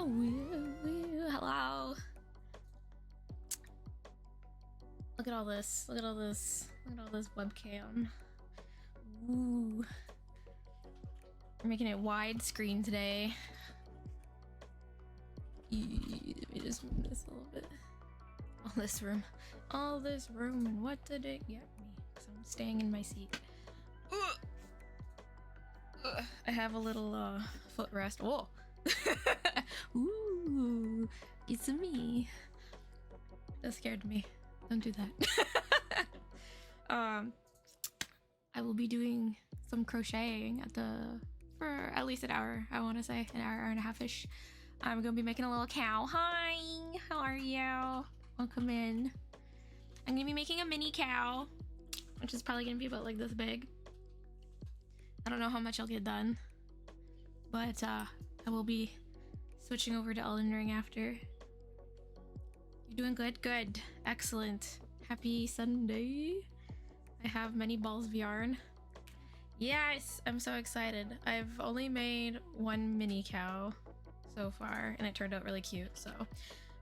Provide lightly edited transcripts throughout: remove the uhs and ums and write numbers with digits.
Hello. Look at all this. Look at all this. Look at all this webcam. Ooh. We're making it widescreen today. Let me just move this a little bit. All this room. All this room. And what did it get me? Because I'm staying in my seat. I have a little footrest. Whoa. Ooh. It's me. That scared me. Don't do that. I will be doing some crocheting for at least an hour. I want to say an hour and a half-ish. I'm gonna be making a little cow. Hi, how are you? Welcome in. I'm gonna be making a mini cow, which is probably gonna be about like this big. I don't know how much I'll get done, but I will be switching over to Elden Ring after. You're doing good? Good. Excellent. Happy Sunday. I have many balls of yarn. Yes, I'm so excited. I've only made one mini cow so far, and it turned out really cute, so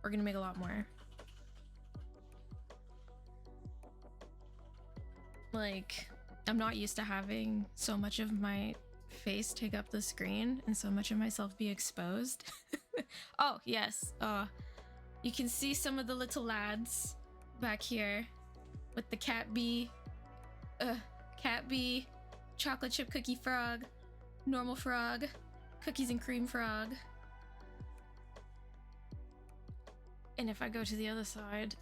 we're gonna make a lot more. Like, I'm not used to having so much of my face take up the screen and so much of myself be exposed. Oh, yes. You can see some of the little lads back here with the cat bee, chocolate chip cookie frog, normal frog, cookies and cream frog. And if I go to the other side,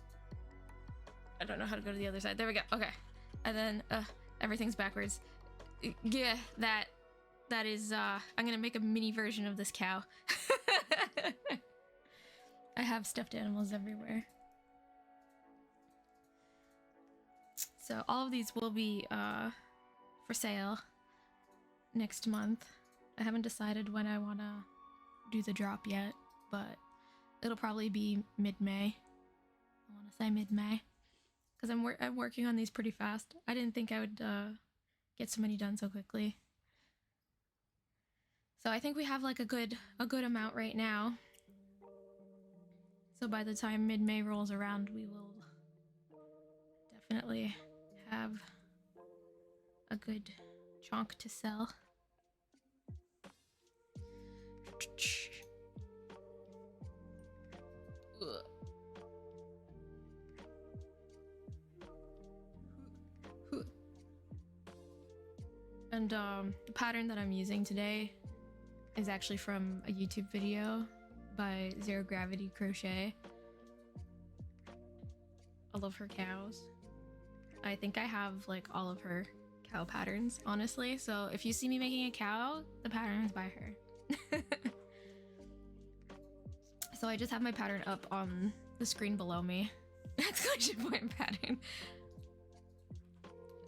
I don't know how to go to the other side. There we go. Okay. And then everything's backwards. Yeah, that is I'm gonna make a mini version of this cow. I have stuffed animals everywhere. So all of these will be for sale next month. I haven't decided when I want to do the drop yet, but it'll probably be mid-May. I want to say mid-May because I'm working on these pretty fast. I didn't think I would get so many done so quickly. So I think we have like a good amount right now. So by the time mid-May rolls around, we will definitely have a good chunk to sell. And the pattern that I'm using today is actually from a YouTube video by Zero Gravity Crochet. I love her cows. I think I have like all of her cow patterns, honestly. So if you see me making a cow, the pattern is by her. So I just have my pattern up on the screen below me. Exclamation point pattern.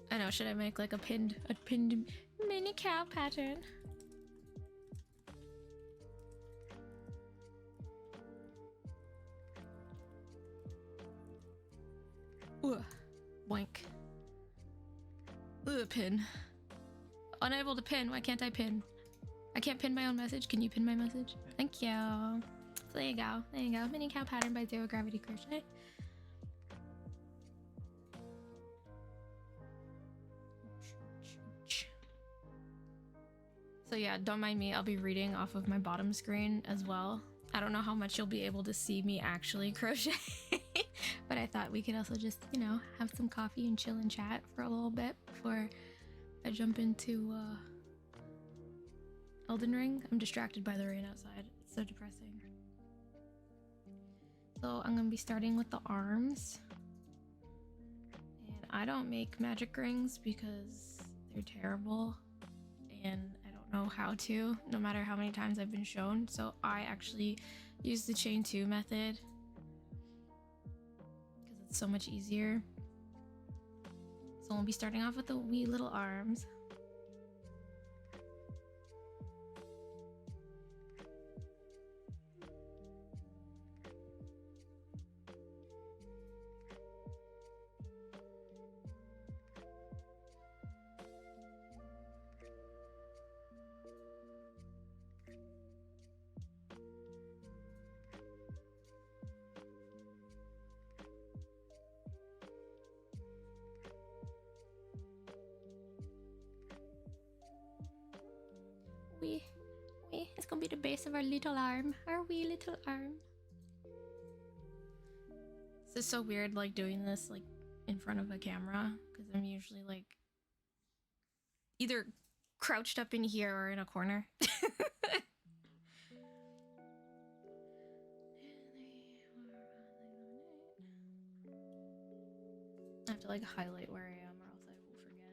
I know, should I make like a pinned mini cow pattern? Ugh. Boink. Ugh, pin. Unable to pin. Why can't I pin? I can't pin my own message. Can you pin my message? Thank you. So there you go. There you go. Mini cow pattern by Zero Gravity Crochet. So yeah, don't mind me. I'll be reading off of my bottom screen as well. I don't know how much you'll be able to see me actually crochet. But I thought we could also just, you know, have some coffee and chill and chat for a little bit before I jump into Elden Ring. I'm distracted by the rain outside. It's so depressing. So I'm gonna be starting with the arms. And I don't make magic rings because they're terrible. And I don't know how to, no matter how many times I've been shown. So I actually use the chain 2 method. So much easier. So we'll be starting off with the wee little arms. the base of our little arm. Our wee little arm. This is so weird, like doing this like in front of a camera, because I'm usually like either crouched up in here or in a corner. I have to like highlight where I am or else I will forget.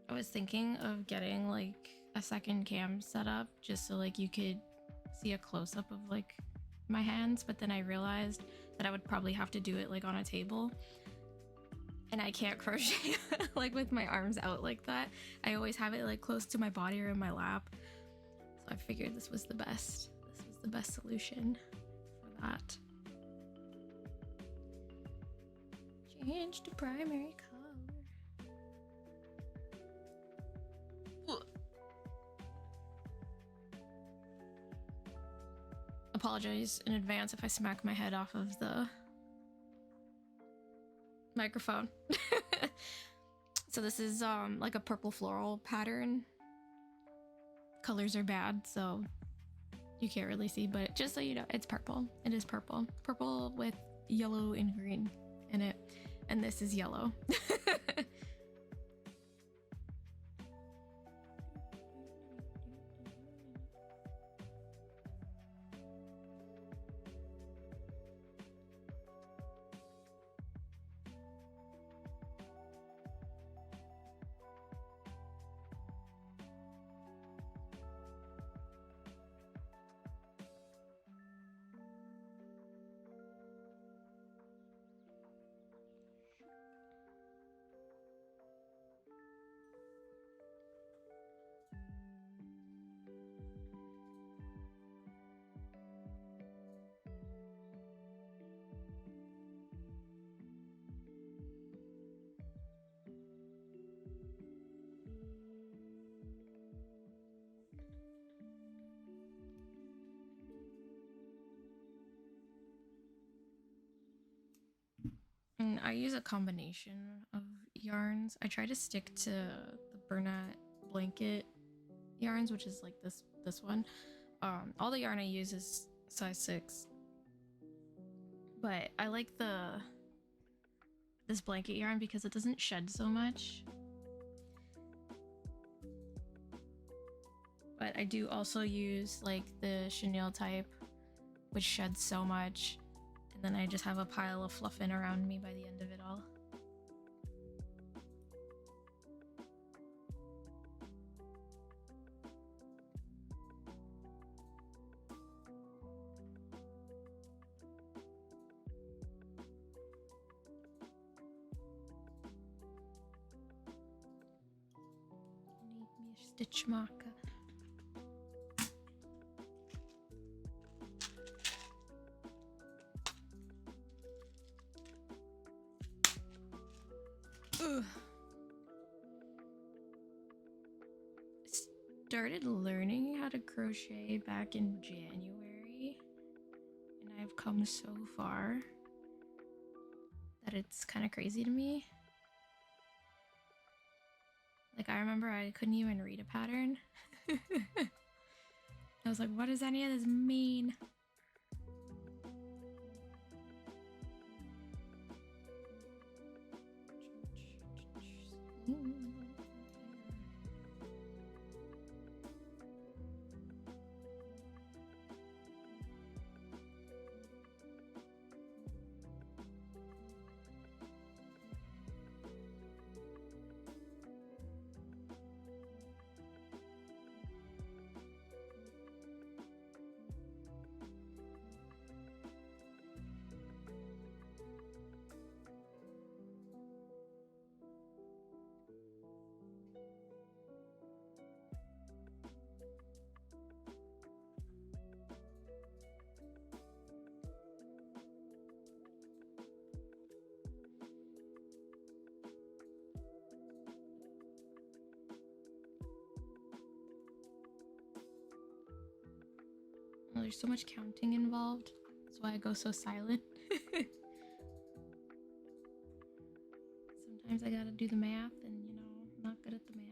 I was thinking of getting like a second cam set up just so like you could see a close-up of like my hands, but then I realized that I would probably have to do it like on a table, and I can't crochet like with my arms out like that. I always have it like close to my body or in my lap, so I figured this was the best solution for that. Change to primary color. Apologize in advance if I smack my head off of the microphone. So this is like a purple floral pattern. Colors are bad, so you can't really see, but just so you know, it's purple. It is purple. Purple with yellow and green in it. And this is yellow. I use a combination of yarns. I try to stick to the Bernat blanket yarns, which is like this one. All the yarn I use is size 6, but I like this blanket yarn because it doesn't shed so much. But I do also use like the chenille type, which sheds so much. And then I just have a pile of fluffing around me by the end of it all. Need me a stitch marker. Started learning how to crochet back in January, and I've come so far that it's kind of crazy to me. Like, I remember I couldn't even read a pattern. I was like, what does any of this mean? Oh, there's so much counting involved. That's why I go so silent. Sometimes I gotta do the math and, you know, I'm not good at the math.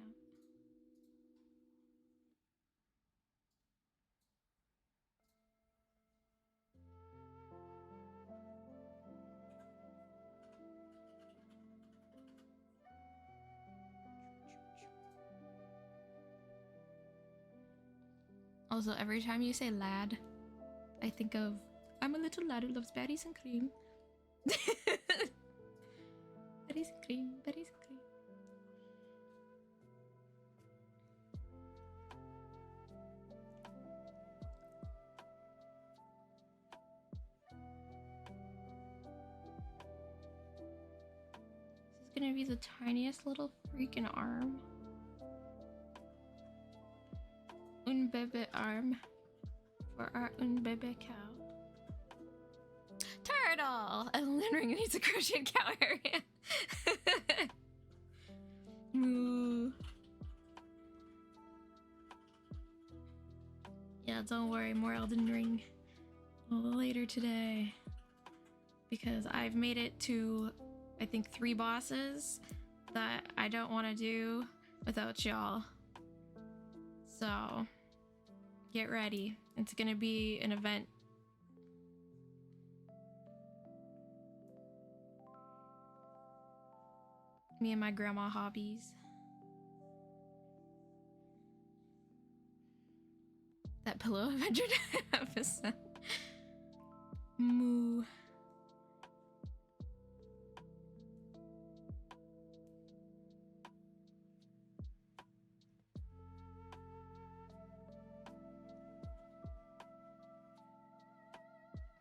Also, every time you say lad, I think of I'm a little lad who loves berries and cream. Berries and cream, berries and cream. This is gonna be the tiniest little freaking arm. Un bebe arm for our un bebe cow. Turtle! I'm learning needs a crocheted cow area. Moo. Yeah, don't worry, more Elden Ring later today. Because I've made it to, I think, 3 bosses that I don't want to do without y'all. So, get ready. It's gonna be an event. Me and my grandma hobbies. That pillow adventure episode. Moo.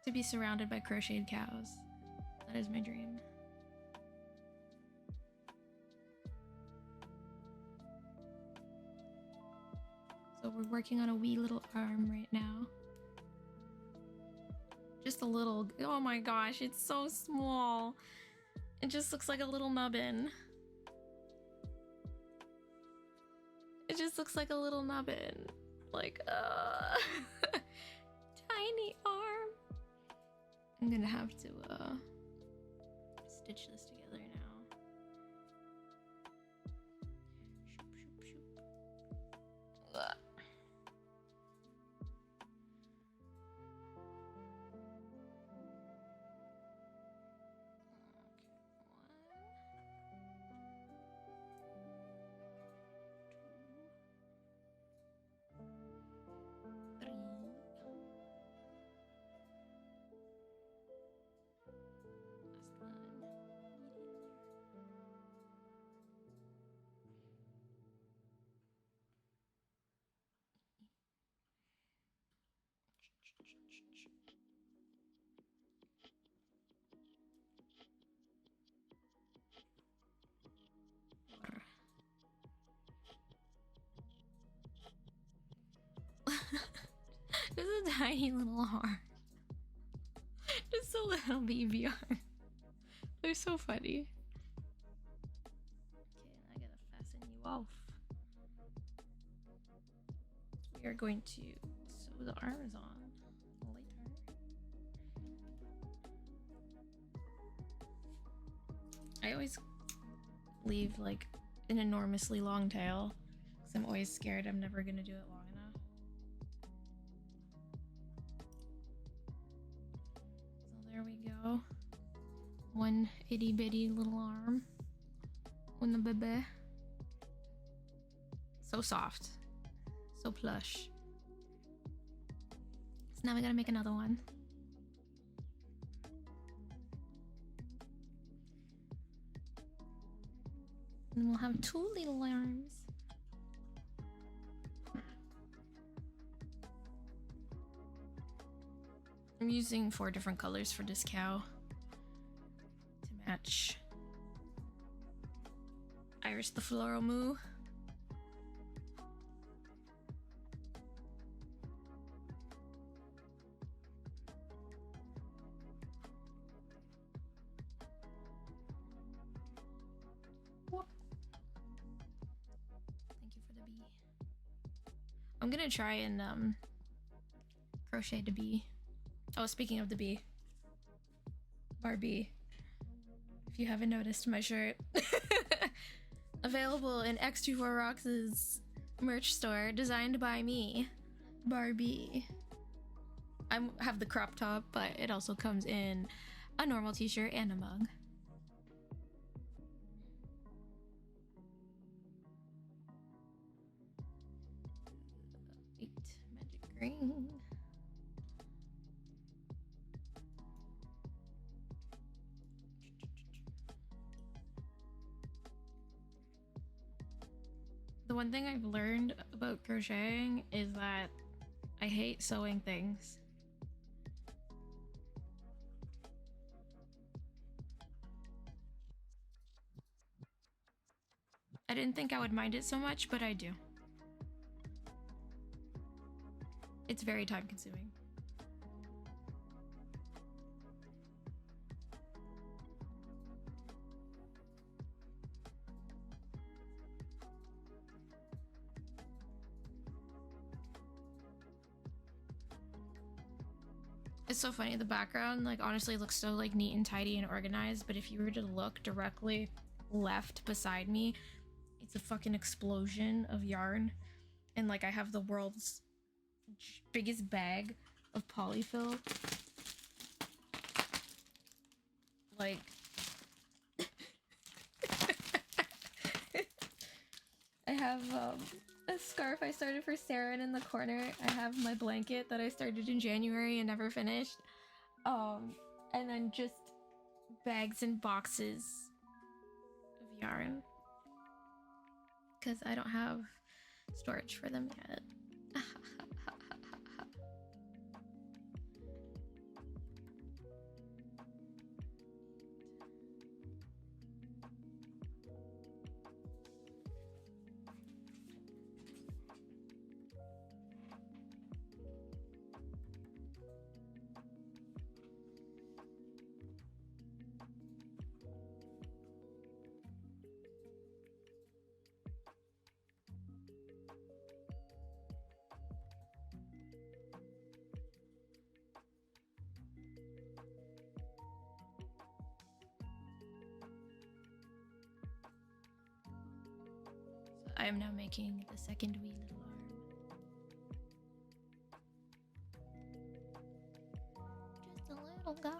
To be surrounded by crocheted cows. That is my dream. So we're working on a wee little arm right now. Just a little, oh my gosh, it's so small. It just looks like a little nubbin. It just looks like a little nubbin. Like, tiny arm. I'm gonna have to, stitch this together now. Shoop, shoop, shoop. Ugh. This is a tiny little arm. Just a little baby arm. They're so funny. Okay, I gotta fasten you off. We are going to sew the arms on later. I always leave like an enormously long tail because I'm always scared I'm never gonna do it long enough. So there we go. One itty bitty little arm. Una bebe. So soft. So plush. So now we gotta make another one. And we'll have 2 little arms. I'm using 4 different colors for this cow to match Iris the Floral Moo. Thank you for the bee. I'm gonna try and crocheted a bee. Oh, speaking of the bee, Barbie. If you haven't noticed my shirt, available in X24 Rocks' merch store, designed by me, Barbie. I have the crop top, but it also comes in a normal t-shirt and a mug. Magic green. The one thing I've learned about crocheting is that I hate sewing things. I didn't think I would mind it so much, but I do. It's very time consuming. It's so funny, the background like honestly looks so like neat and tidy and organized, but if you were to look directly left beside me, it's a fucking explosion of yarn. And like I have the world's biggest bag of polyfill. Like I have a scarf I started for Sarah in the corner. I have my blanket that I started in January and never finished. And then just bags and boxes of yarn. Because I don't have storage for them yet. I am now making the second wee little arm. Just a little guy.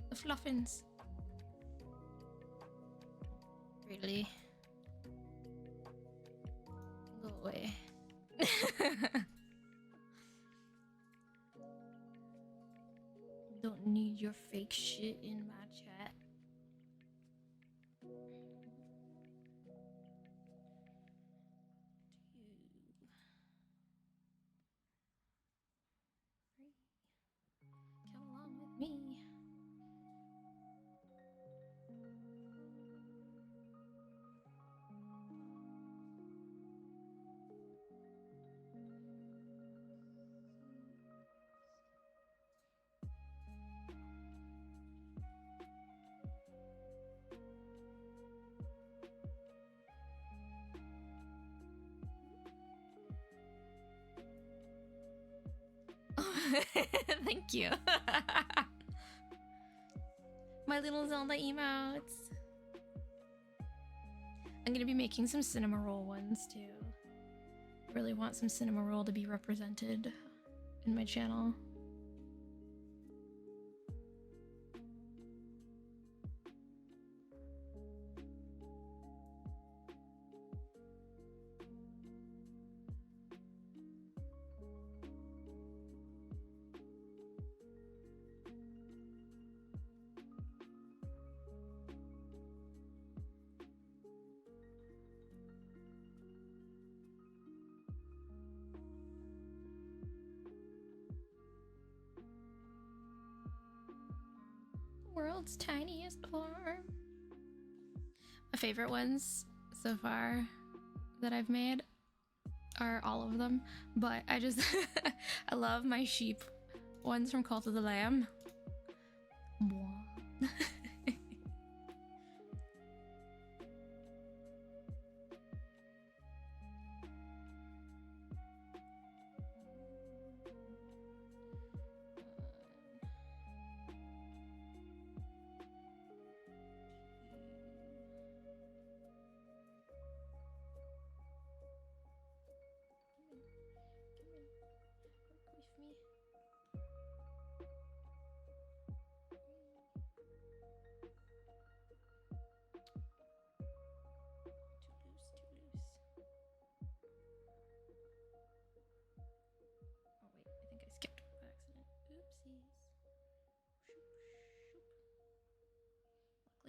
The fluffins. Really? Go away. Don't need your fake shit in my chat. Come along with me. Thank you. My little Zelda emotes. I'm gonna be making some cinema roll ones too. I really want some cinema roll to be represented in my channel. World's tiniest arm. My favorite ones so far that I've made are all of them, but I just I love my sheep ones from Cult of the Lamb.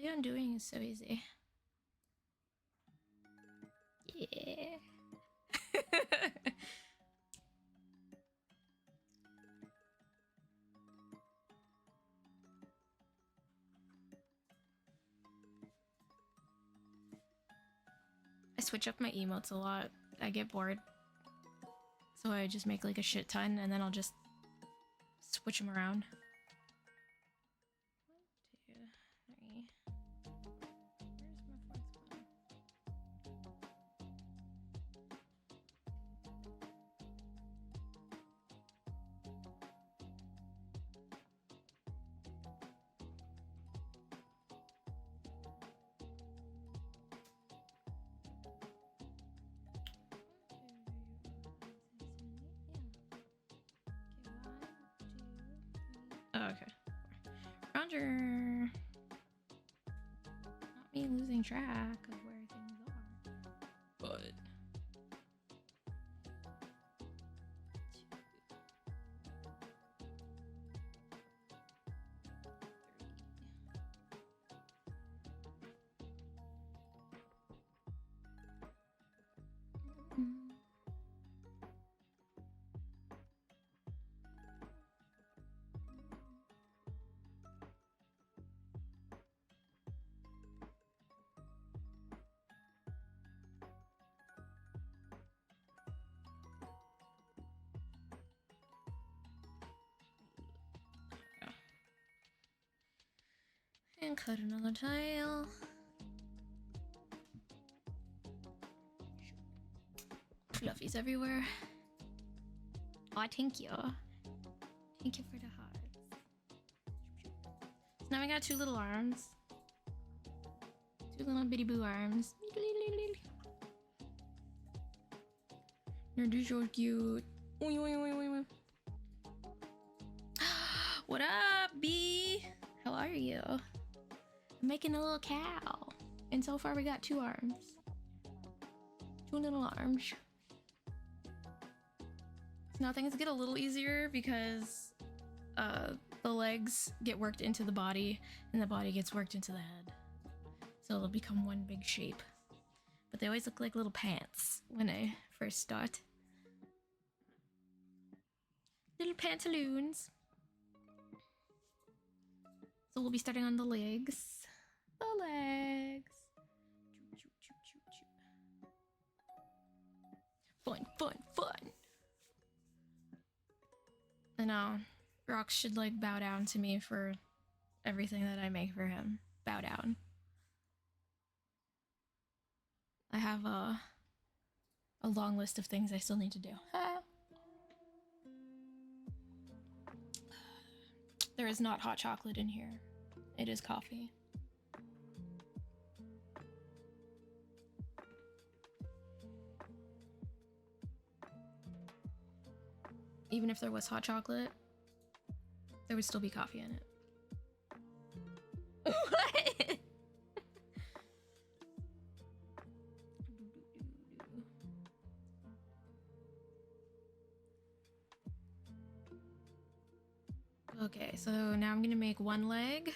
Luckily, undoing is so easy. Yeah. I switch up my emotes a lot. I get bored. So I just make like a shit ton and then I'll just switch them around. 1, 2, 3. Where's my fourth one? Oh, okay. Roger. Not me losing track of where things are. But and cut another tile. Fluffies everywhere. Oh, thank you. Thank you for the hearts. So now I got 2 little arms. 2 little bitty boo arms. You're just so cute. What up, bee? How are you? I'm making a little cow. And so far we got 2 arms. 2 little arms. So now things get a little easier because the legs get worked into the body and the body gets worked into the head. So it'll become one big shape. But they always look like little pants when I first start. Little pantaloons. So we'll be starting on the legs. The legs. Fun, fun, fun. I know. Rox should like bow down to me for everything that I make for him. Bow down. I have a long list of things I still need to do. There is not hot chocolate in here. It is coffee. even if there was hot chocolate, there would still be coffee in it. What? Okay, so now I'm gonna make one leg,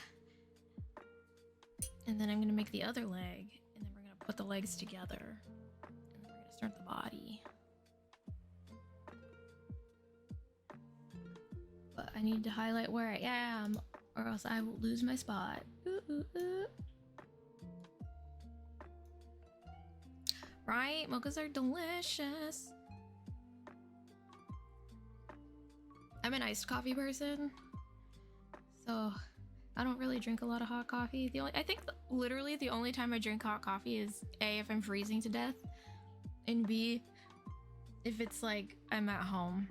and then I'm gonna make the other leg, and then we're gonna put the legs together, and then we're gonna start the body. But I need to highlight where I am, or else I will lose my spot. Ooh, ooh, ooh. Right? Mochas are delicious. I'm an iced coffee person, so I don't really drink a lot of hot coffee. I think literally the only time I drink hot coffee is A, if I'm freezing to death, and B, if it's like I'm at home.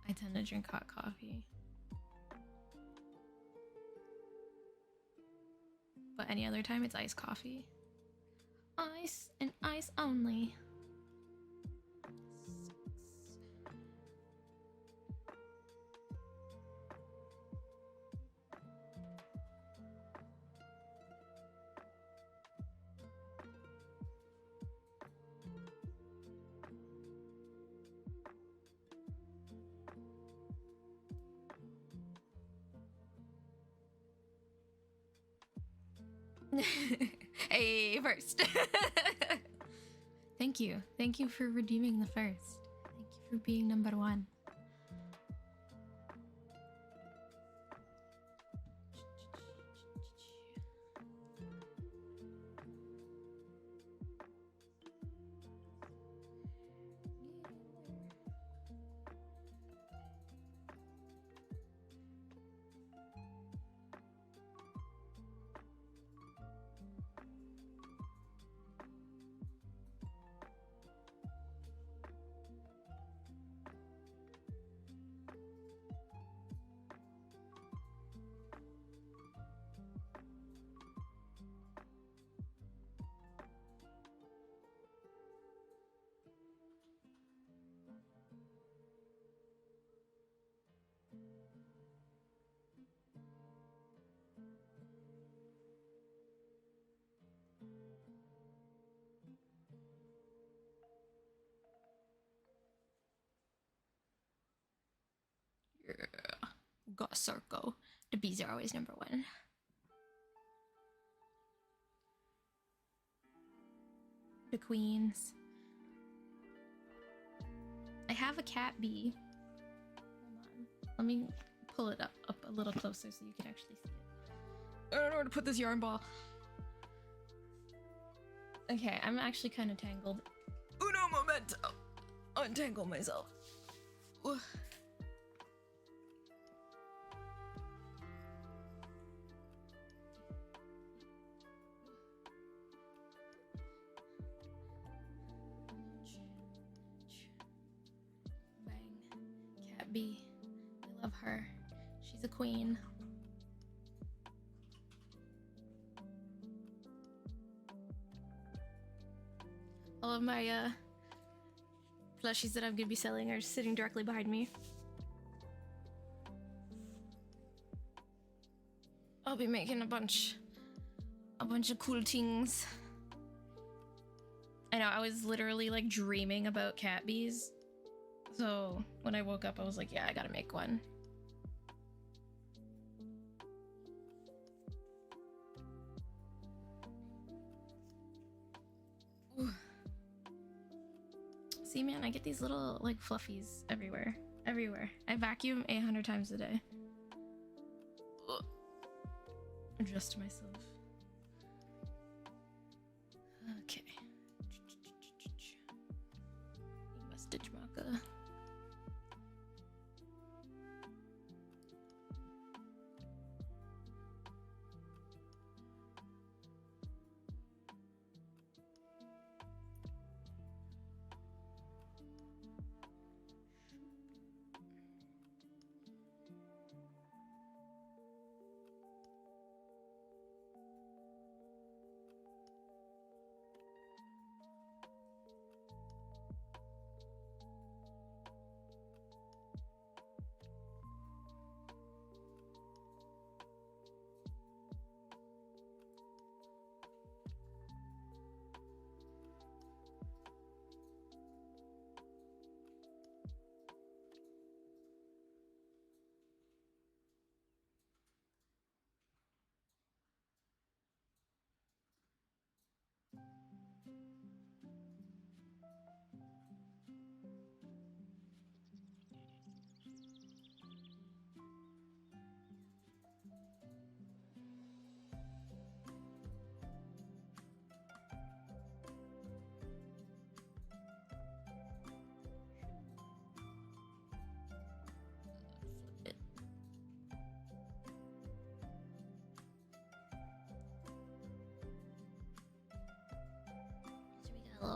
I tend to drink hot coffee. But any other time, it's iced coffee. Ice and ice only. Hey, first. Thank you. Thank you for redeeming the first. Thank you for being number one. Yeah. Got a circle. The bees are always number one. The queens. I have a cat bee. Hold on. Let me pull it up a little closer so you can actually see it. I don't know where to put this yarn ball. Okay, I'm actually kind of tangled. Uno momento. Untangle myself. Ooh. Bee. I love her. She's a queen. All of my plushies that I'm gonna be selling are sitting directly behind me. I'll be making a bunch of cool things. I know, I was literally like dreaming about cat bees. So when I woke up, I was like, yeah, I gotta make one. Ooh. See, man, I get these little like fluffies everywhere. Everywhere. I vacuum 800 times a day. Ugh. Adjust myself. Okay. Stitch marker.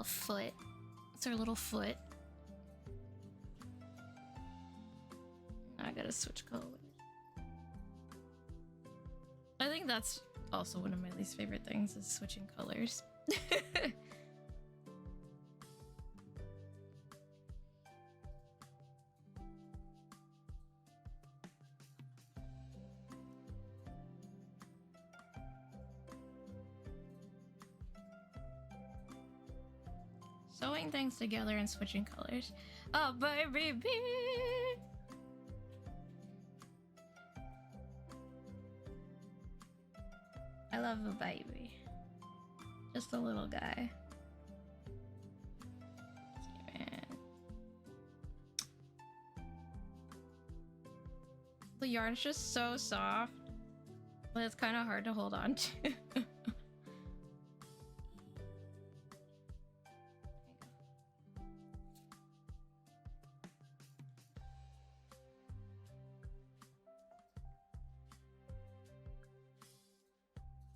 little foot. It's her little foot. I gotta switch colors. I think that's also one of my least favorite things is switching colors. Sewing things together and switching colors. Oh, baby. I love a baby. Just a little guy. Yeah. The yarn's just so soft, but it's kind of hard to hold on to.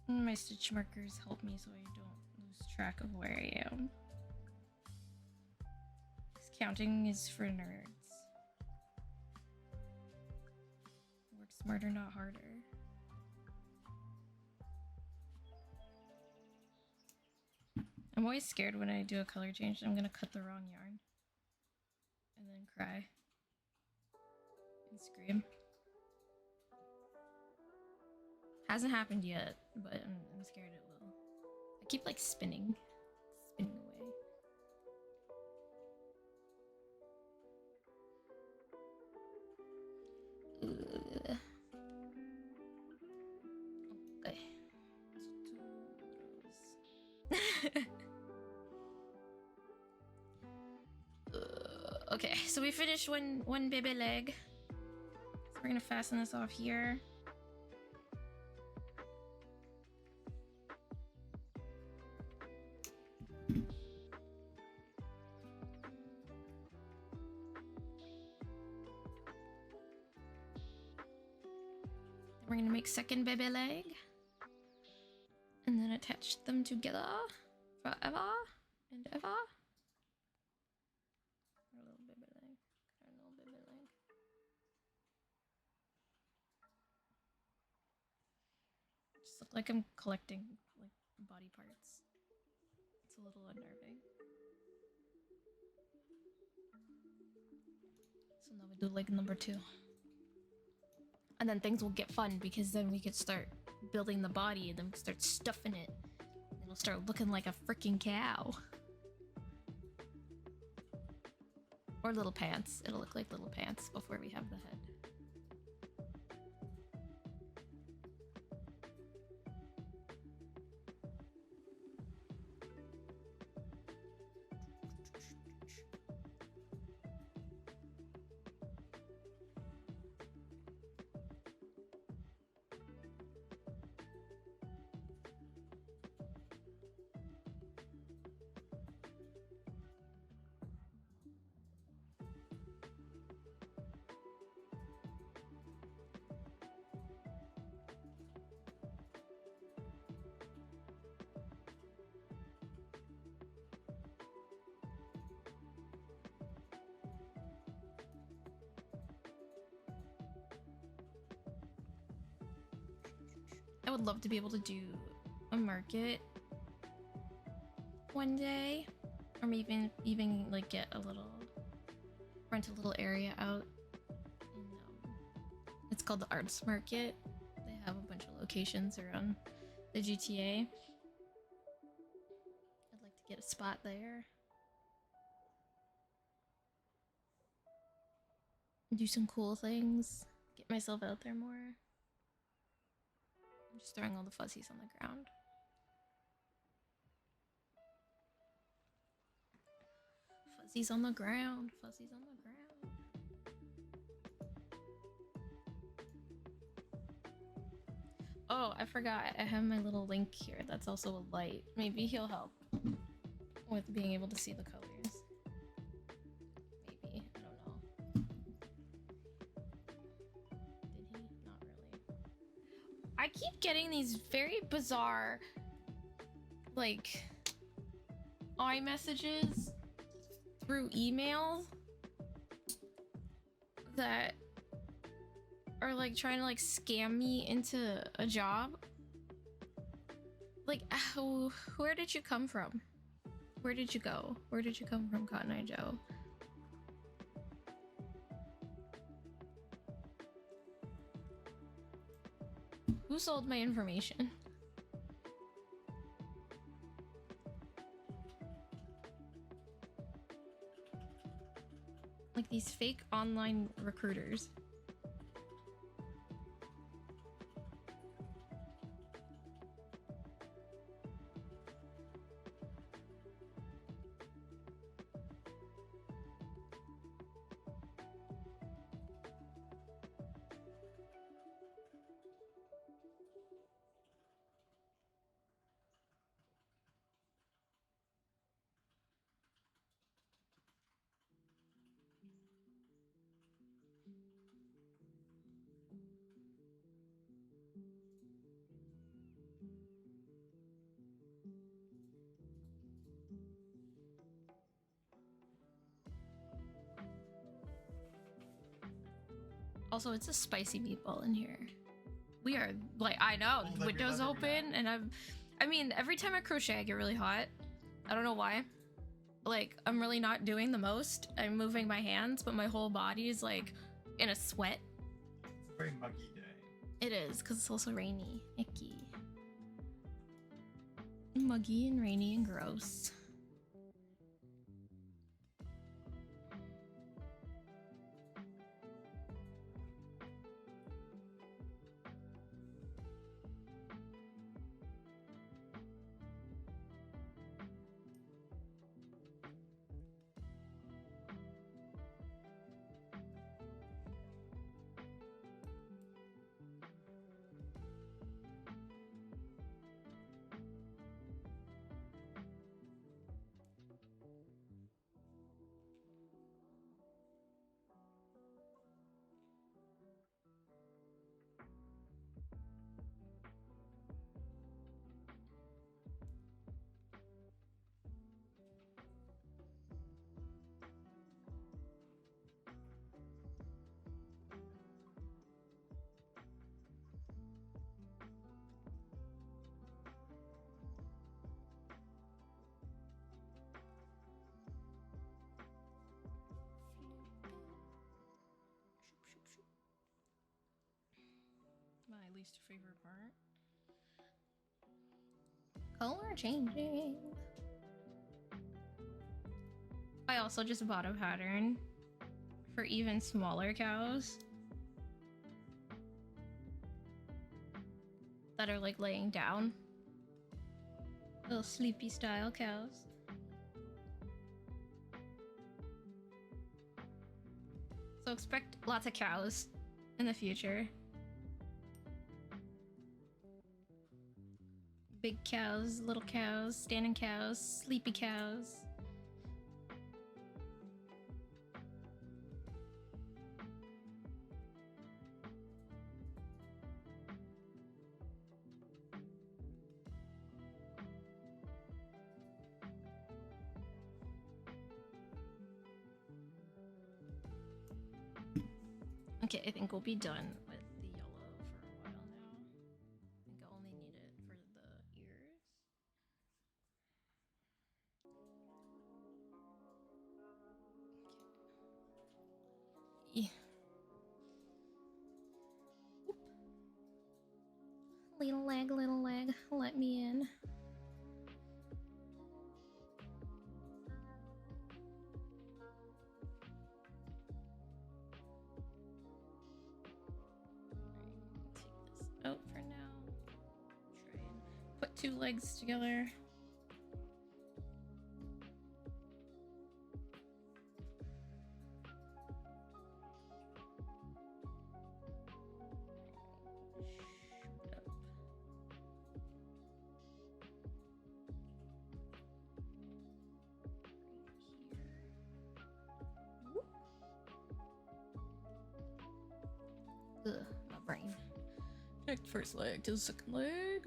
My stitch markers help me so I don't lose track of where I am. This counting is for nerds. Work smarter, not harder. I'm always scared when I do a color change I'm gonna cut the wrong yarn and then cry and scream. Hasn't happened yet, but I'm scared it will. I keep like spinning away. Ugh. Okay. Okay, so we finished one baby leg. So we're gonna fasten this off here. We're gonna make second baby leg and then attach them together forever and ever. Our little baby leg. Our little baby leg. Just look like I'm collecting like body parts. It's a little unnerving. So now we do leg number 2. And then things will get fun because then we could start building the body and then we can start stuffing it. And it'll start looking like a freaking cow. Or little pants. It'll look like little pants before we have the head. I would love to be able to do a market one day, or maybe even like get a little, rent a little area out. It's called the Arts Market. They have a bunch of locations around the GTA. I'd like to get a spot there. Do some cool things. Get myself out there more. I'm just throwing all the fuzzies on the ground. Fuzzies on the ground. Fuzzies on the ground. Oh, I forgot. I have my little link here. That's also a light. Maybe he'll help with being able to see the colors. Maybe. I don't know. Did he? Not really. I keep getting these very bizarre, like, iMessages through email that are like trying to like scam me into a job. Like, where did you come from? Where did you go? Where did you come from, Cotton Eye Joe? Who sold my information? Like these fake online recruiters. Also, it's a spicy meatball in here. We are like, I know, windows open, and I mean, every time I crochet, I get really hot. I don't know why. Like, I'm really not doing the most. I'm moving my hands, but my whole body is like in a sweat. It's a very muggy day. It is, because it's also rainy. Icky. Muggy and rainy and gross. My least favorite part. Color changing. I also just bought a pattern for even smaller cows that are like laying down. Little sleepy style cows. So expect lots of cows in the future. Big cows, little cows, standing cows, sleepy cows. Okay, I think we'll be done with the yellow for a while now. I think I only need it for the ears. Okay. Yeah. Oop. Little leg, let me in. Out for now. Try and put two legs together. Ugh, my brain. Connect first leg to the second leg.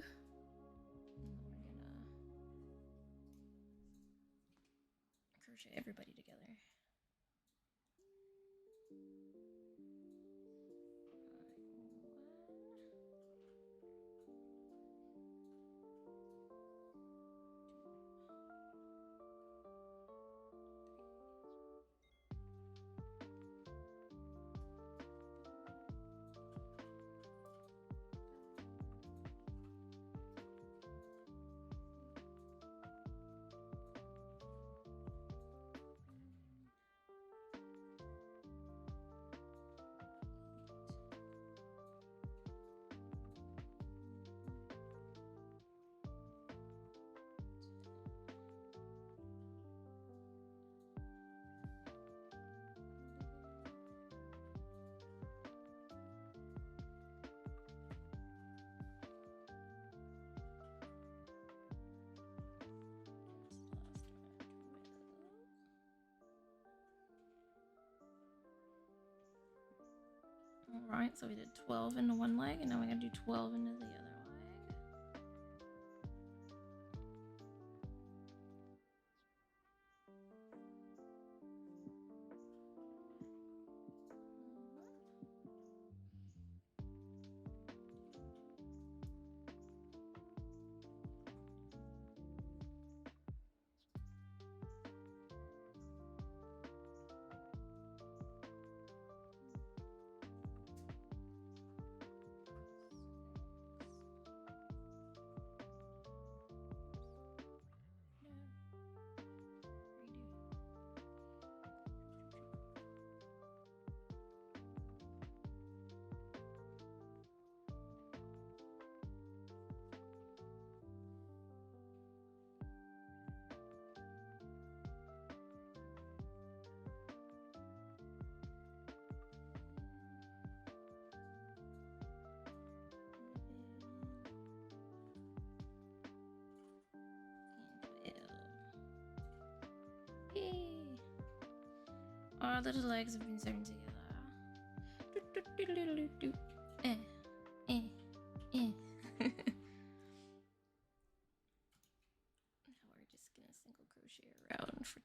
Alright, so we did 12 into one leg, and now we're gonna do 12 into the other leg. Our little legs have been sewn together. Eh, eh, eh. Now we're just gonna single crochet around for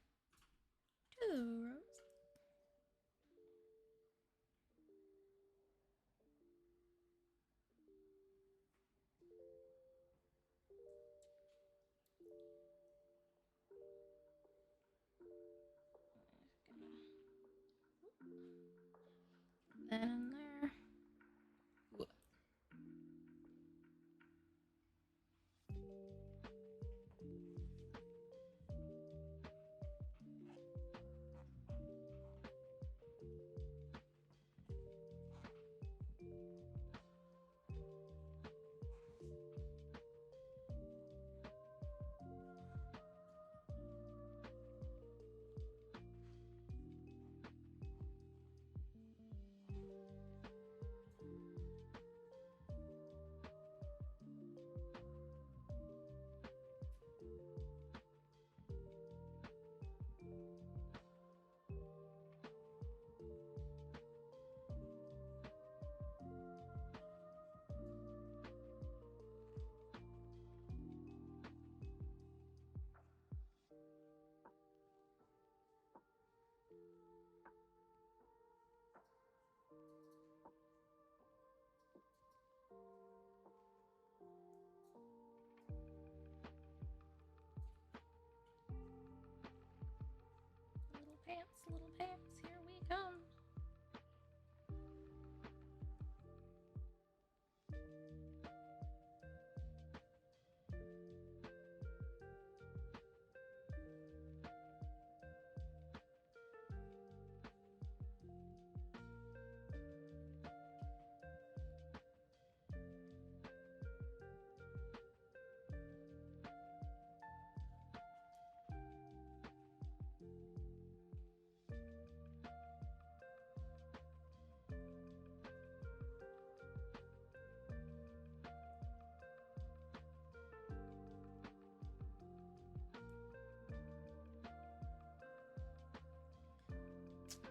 2 rows. That in there. Whoa. Little pants, here we come.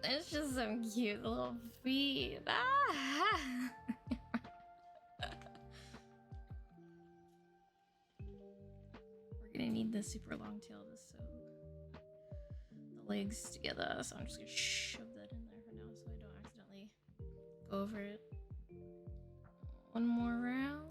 It's just some cute little feet. Ah! We're gonna need the super long tail to sew the legs together, so I'm just gonna shove that in there for now so I don't accidentally go over it. One more round.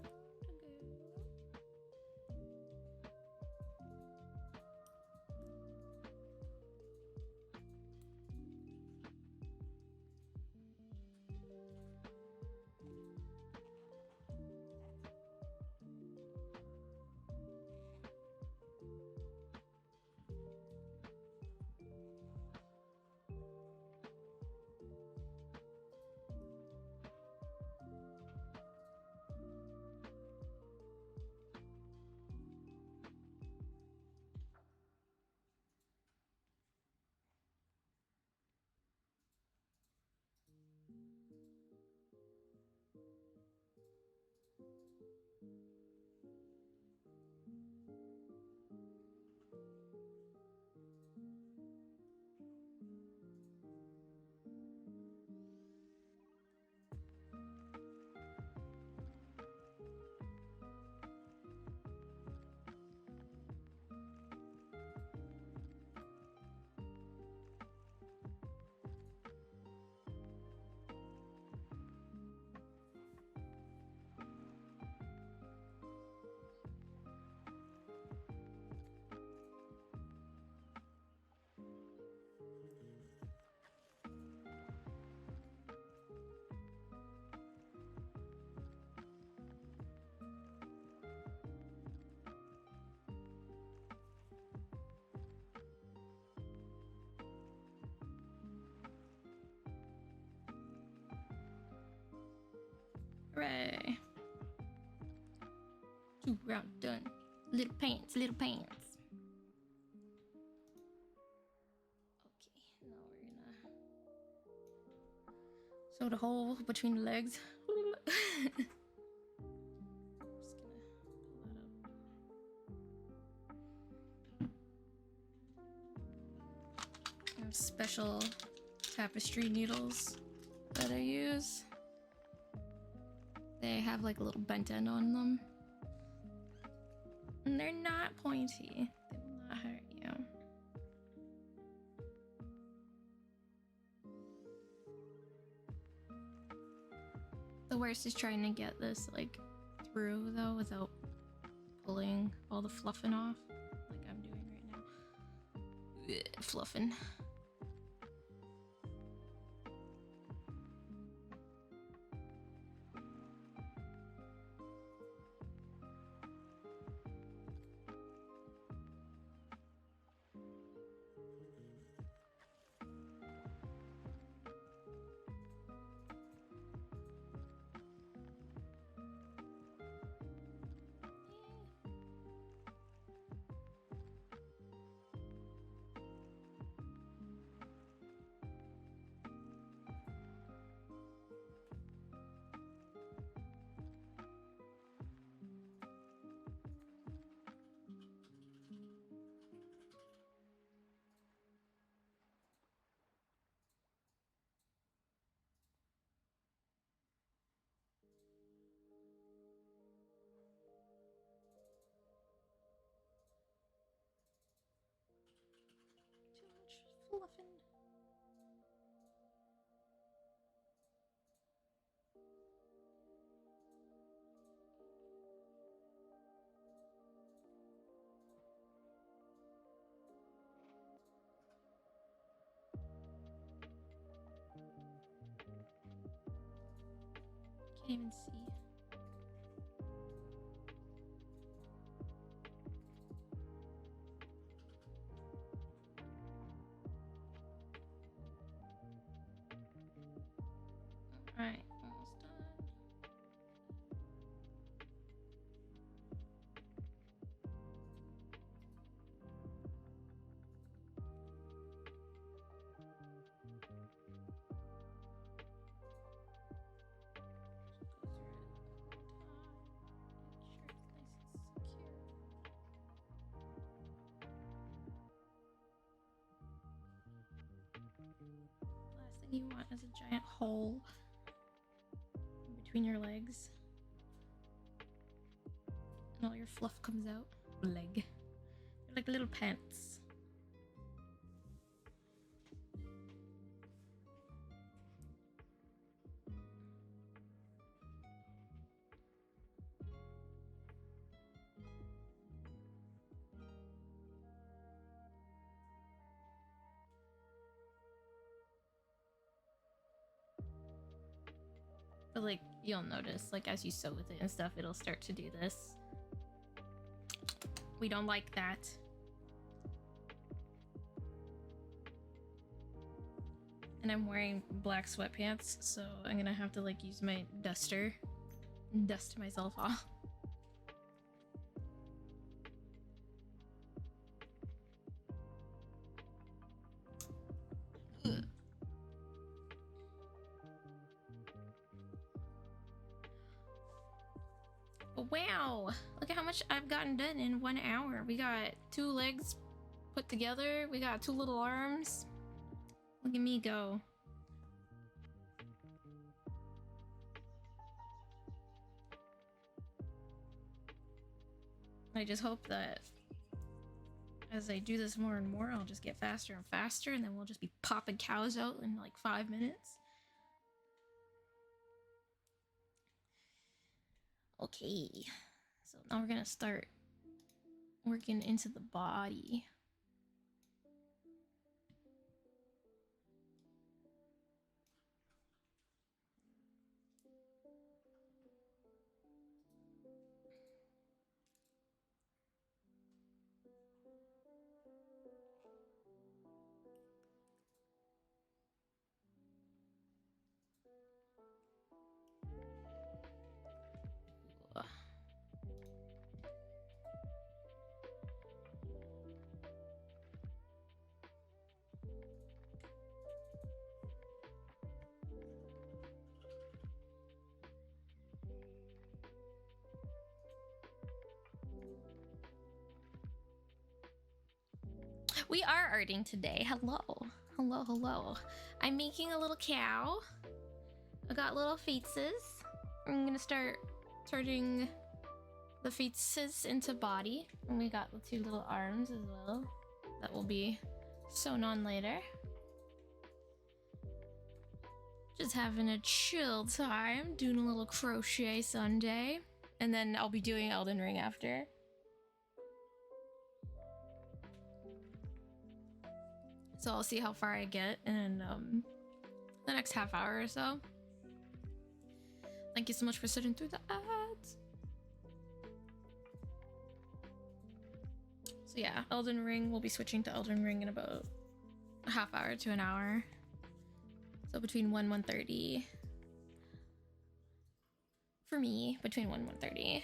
Hooray. 2 round done. Little pants, little pants. Okay, now we're gonna sew the hole between the legs. Just gonna pull that up. I have special tapestry needles that I use. They have like a little bent end on them. And they're not pointy. They will not hurt you. The worst is trying to get this like through though without pulling all the fluffing off, like I'm doing right now. Ugh, fluffing. Too much fluffing. Can't even see. Alright, almost done. Last thing you want is a giant hole in between your legs. And all your fluff comes out. Leg. They're like little pants. But like you'll notice, like as you sew with it and stuff, it'll start to do this. We don't like that. And I'm wearing black sweatpants, so I'm gonna have to like use my duster and dust myself off. Wow, look at how much I've gotten done in 1 hour. We got 2 legs put together. We got 2 little arms. Look at me go. I just hope that as I do this more and more, I'll just get faster and faster, and then we'll just be popping cows out in like 5 minutes. Okay, so now we're gonna start working into the body. We are arting today. Hello. Hello, hello. I'm making a little cow. I got little faces. I'm gonna start turning the faces into body. And we got the 2 little arms as well. That will be sewn on later. Just having a chill time, doing a little crochet Sunday. And then I'll be doing Elden Ring after. So I'll see how far I get in the next half hour or so. Thank you so much for sitting through the ads. So yeah, Elden Ring, we'll be switching to Elden Ring in about a half hour to an hour. So between 1 and 1:30. For me, between 1 and 1:30.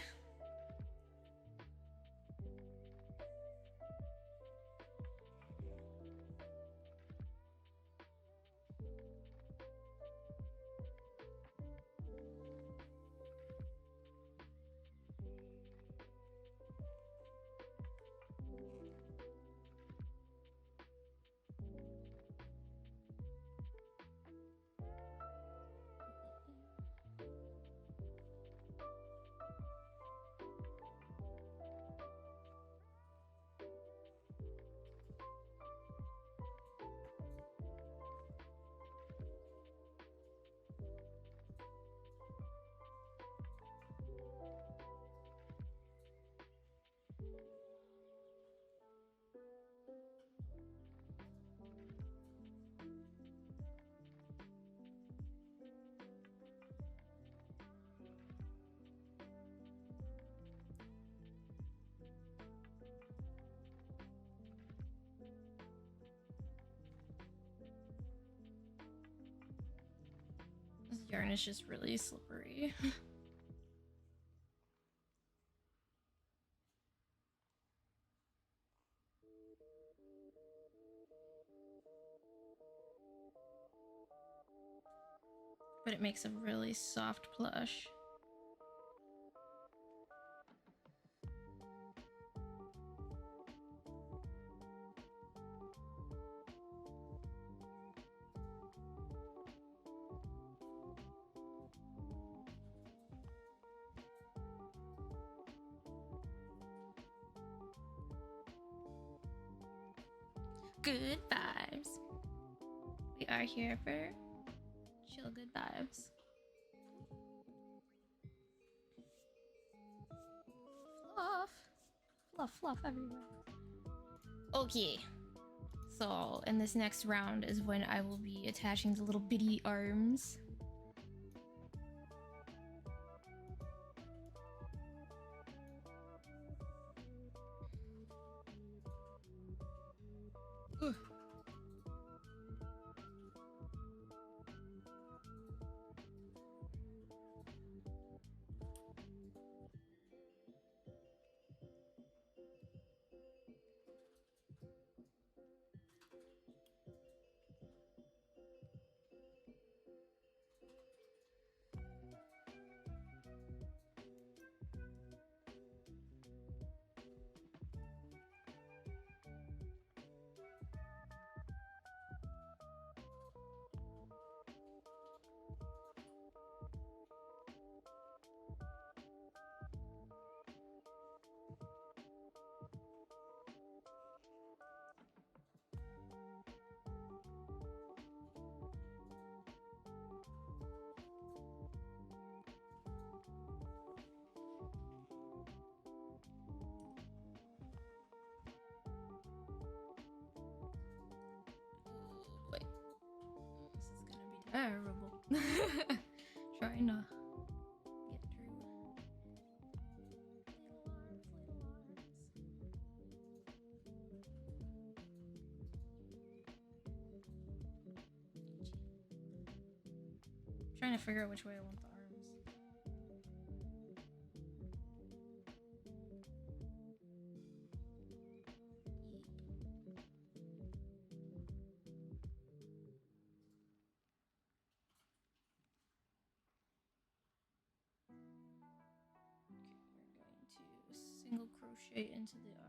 This yarn is just really slippery. But it makes a really soft plush. Good vibes. We are here for chill good vibes. Fluff. Fluff, fluff everywhere. Okay. So, in this next round is when I will be attaching the little bitty arms. Ugh. Wait. This is gonna be terrible. Trying to get through. Little arms. Trying to figure out which way I want the arms. crochet into the arm.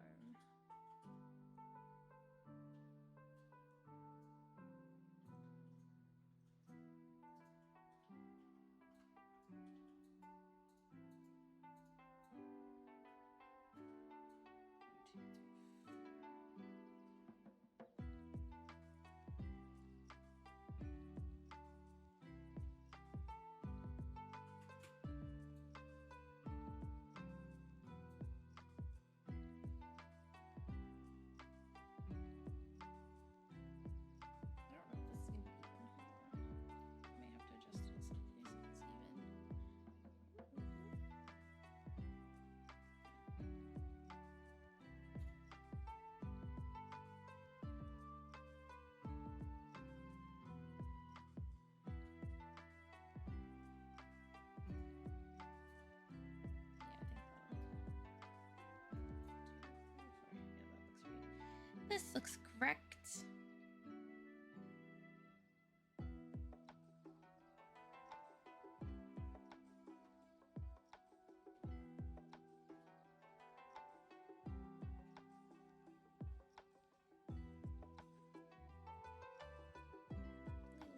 This looks correct.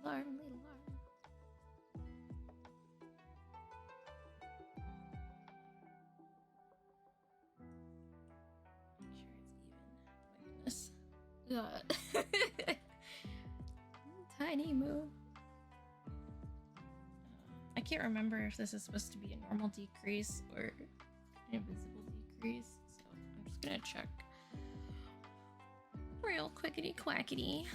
Little arm, little arm. Make sure it's even. My goodness. Tiny move. I can't remember if this is supposed to be a normal decrease or an invisible decrease, so I'm just gonna check real quickity quackity.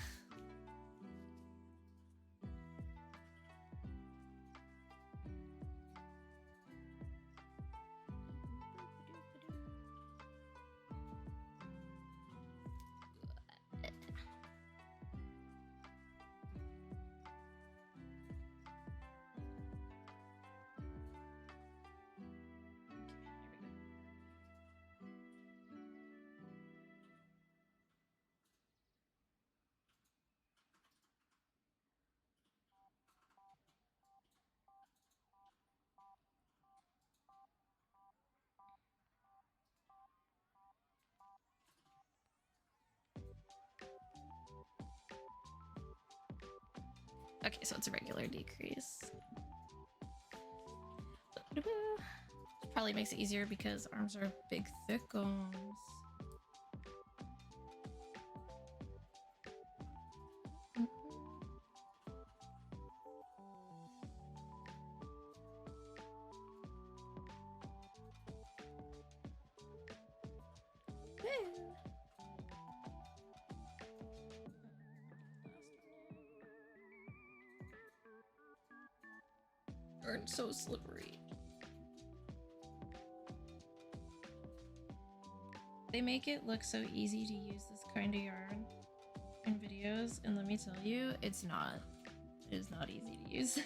Okay, so it's a regular decrease. Probably makes it easier because arms are big, thick arms. Aren't so slippery. They make it look so easy to use this kind of yarn in videos, and let me tell you, it's not. It is not easy to use.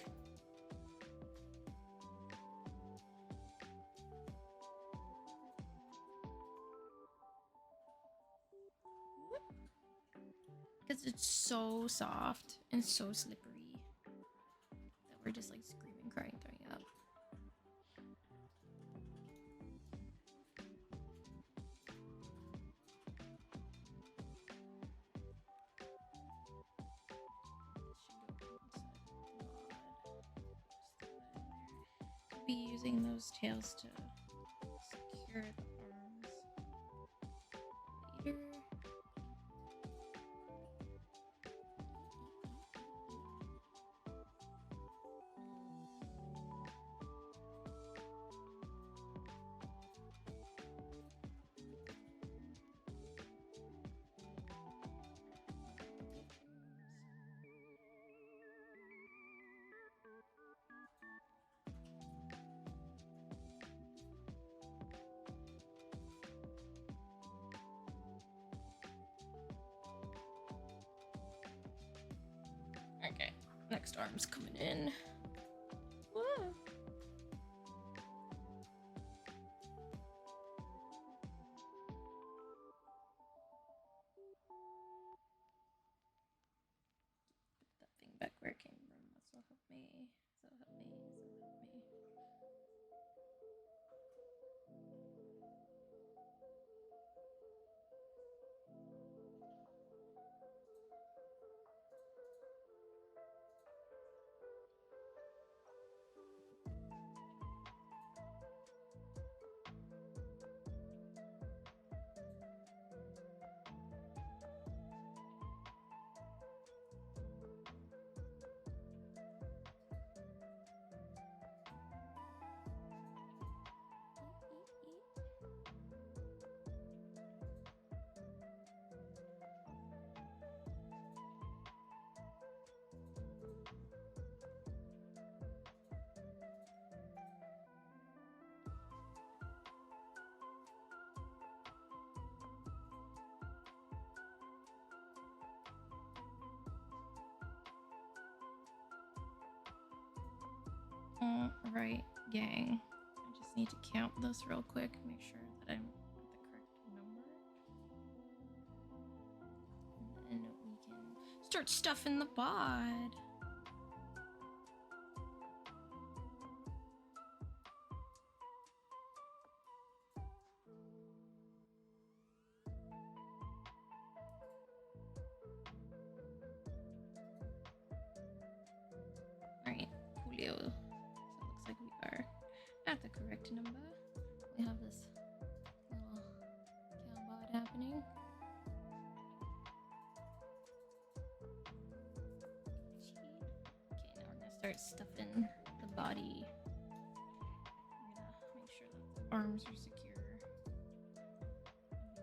Because it's so soft and so slippery that we're just like screaming, crying, throwing up. Be using those tails to secure the arms later. Okay, next arm's coming in. Whoa. Put that thing back where it came from. This will help me. This will help me. This will help me. Alright, gang. I just need to count this real quick, make sure that I'm at the correct number. And then we can start stuffing the bod. Alright, Julio. So it looks like we are at the correct number. We have this little cow bod happening. Okay, now we're gonna start stuffing the body. We're gonna make sure that the arms are secure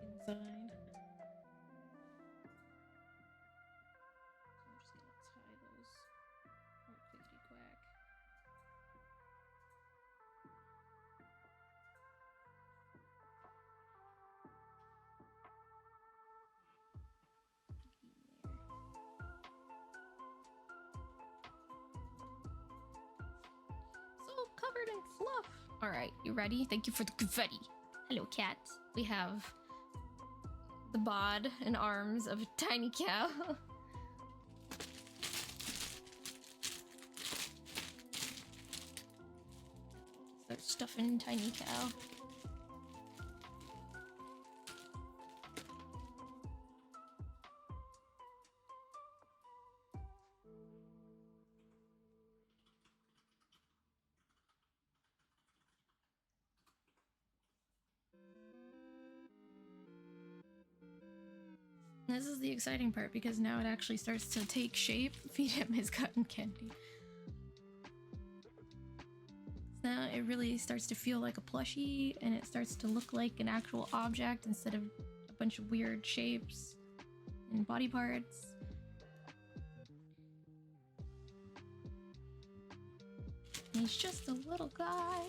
inside. So we're just gonna tie those real quickly quack. So covered in fluff. All right, you ready? Thank you for the confetti. Hello, cat. We have the bod and arms of a tiny cow. Start stuffing tiny cow. This is the exciting part because now it actually starts to take shape. Feed him his cotton candy. So now it really starts to feel like a plushie and it starts to look like an actual object instead of a bunch of weird shapes and body parts. He's just a little guy.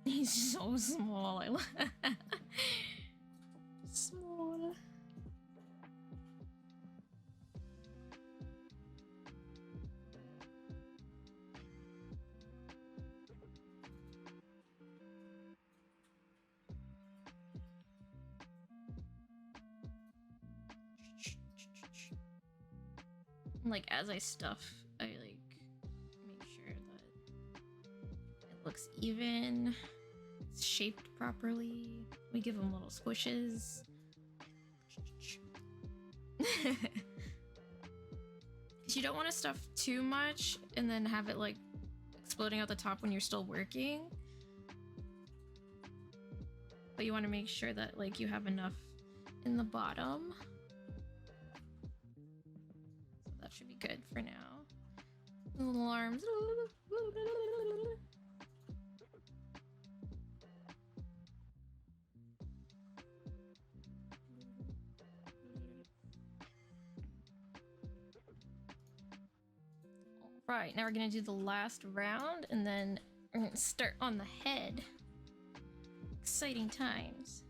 He's so small. I love small. Like as I stuff, I like make sure that it looks even. It's shaped properly. We give them little squishes. Because you don't want to stuff too much and then have it like exploding out the top when you're still working. But you want to make sure that like you have enough in the bottom. So that should be good for now. Little arms. Right, now we're gonna do the last round and then we're gonna start on the head. Exciting times.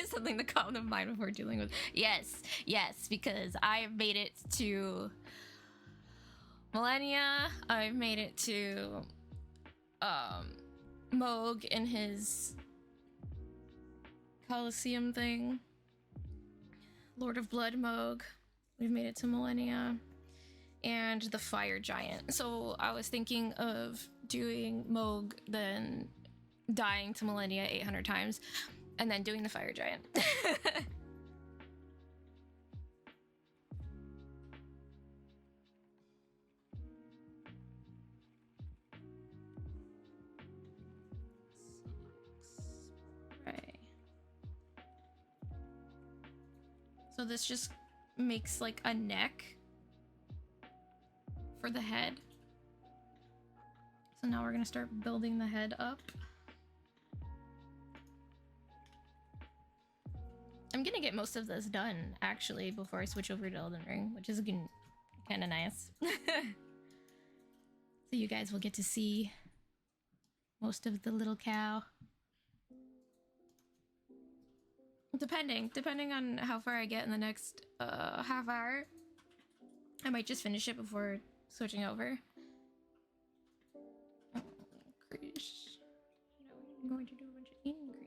Something to calm the mind before dealing with. Yes, because I have made it to Millennia. I've made it to Moog in his Coliseum thing. Lord of Blood Moog. We've made it to Millennia. And the Fire Giant. So I was thinking of doing Moog, then dying to Millennia 800 times, and then doing the Fire Giant. Right. So this just makes like a neck for the head. So now we're gonna start building the head up. I'm gonna get most of this done actually before I switch over to Elden Ring, which is kind of nice. So you guys will get to see most of the little cow. Depending on how far I get in the next half hour, I might just finish it before switching over. Oh, increase. I'm going to do a bunch of increases.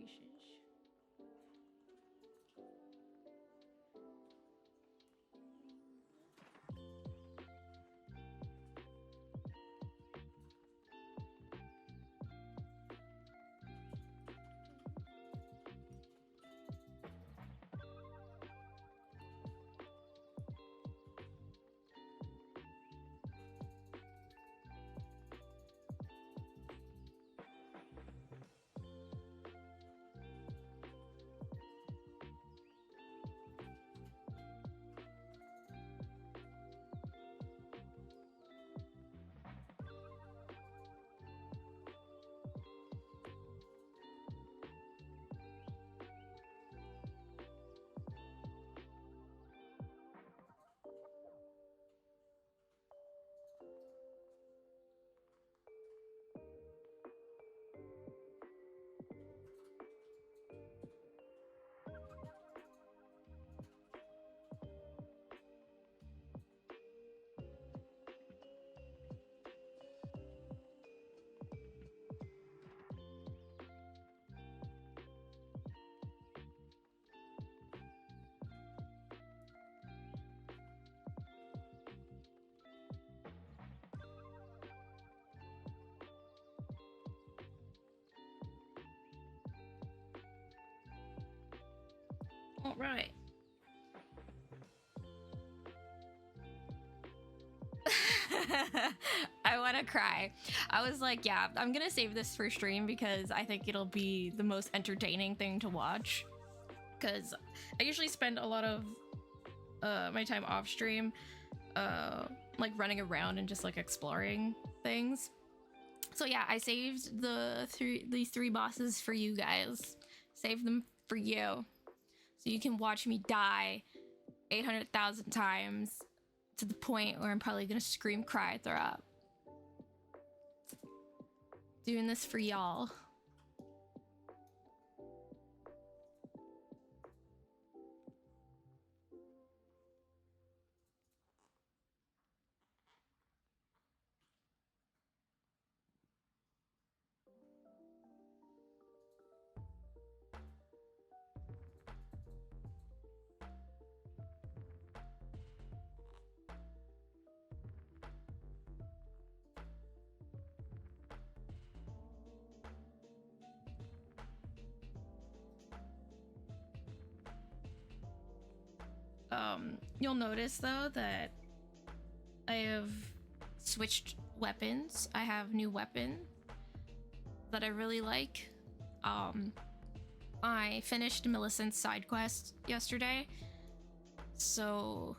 All right. I want to cry. I was like, yeah, I'm gonna save this for stream because I think it'll be the most entertaining thing to watch. Because I usually spend a lot of my time off stream like running around and just like exploring things. So yeah, I saved these three bosses for you guys. Saved them for you. So you can watch me die 800,000 times to the point where I'm probably gonna scream, cry, throw up. Doing this for y'all. You'll notice though that I have switched weapons. I have new weapon that I really like. I finished Millicent's side quest yesterday, so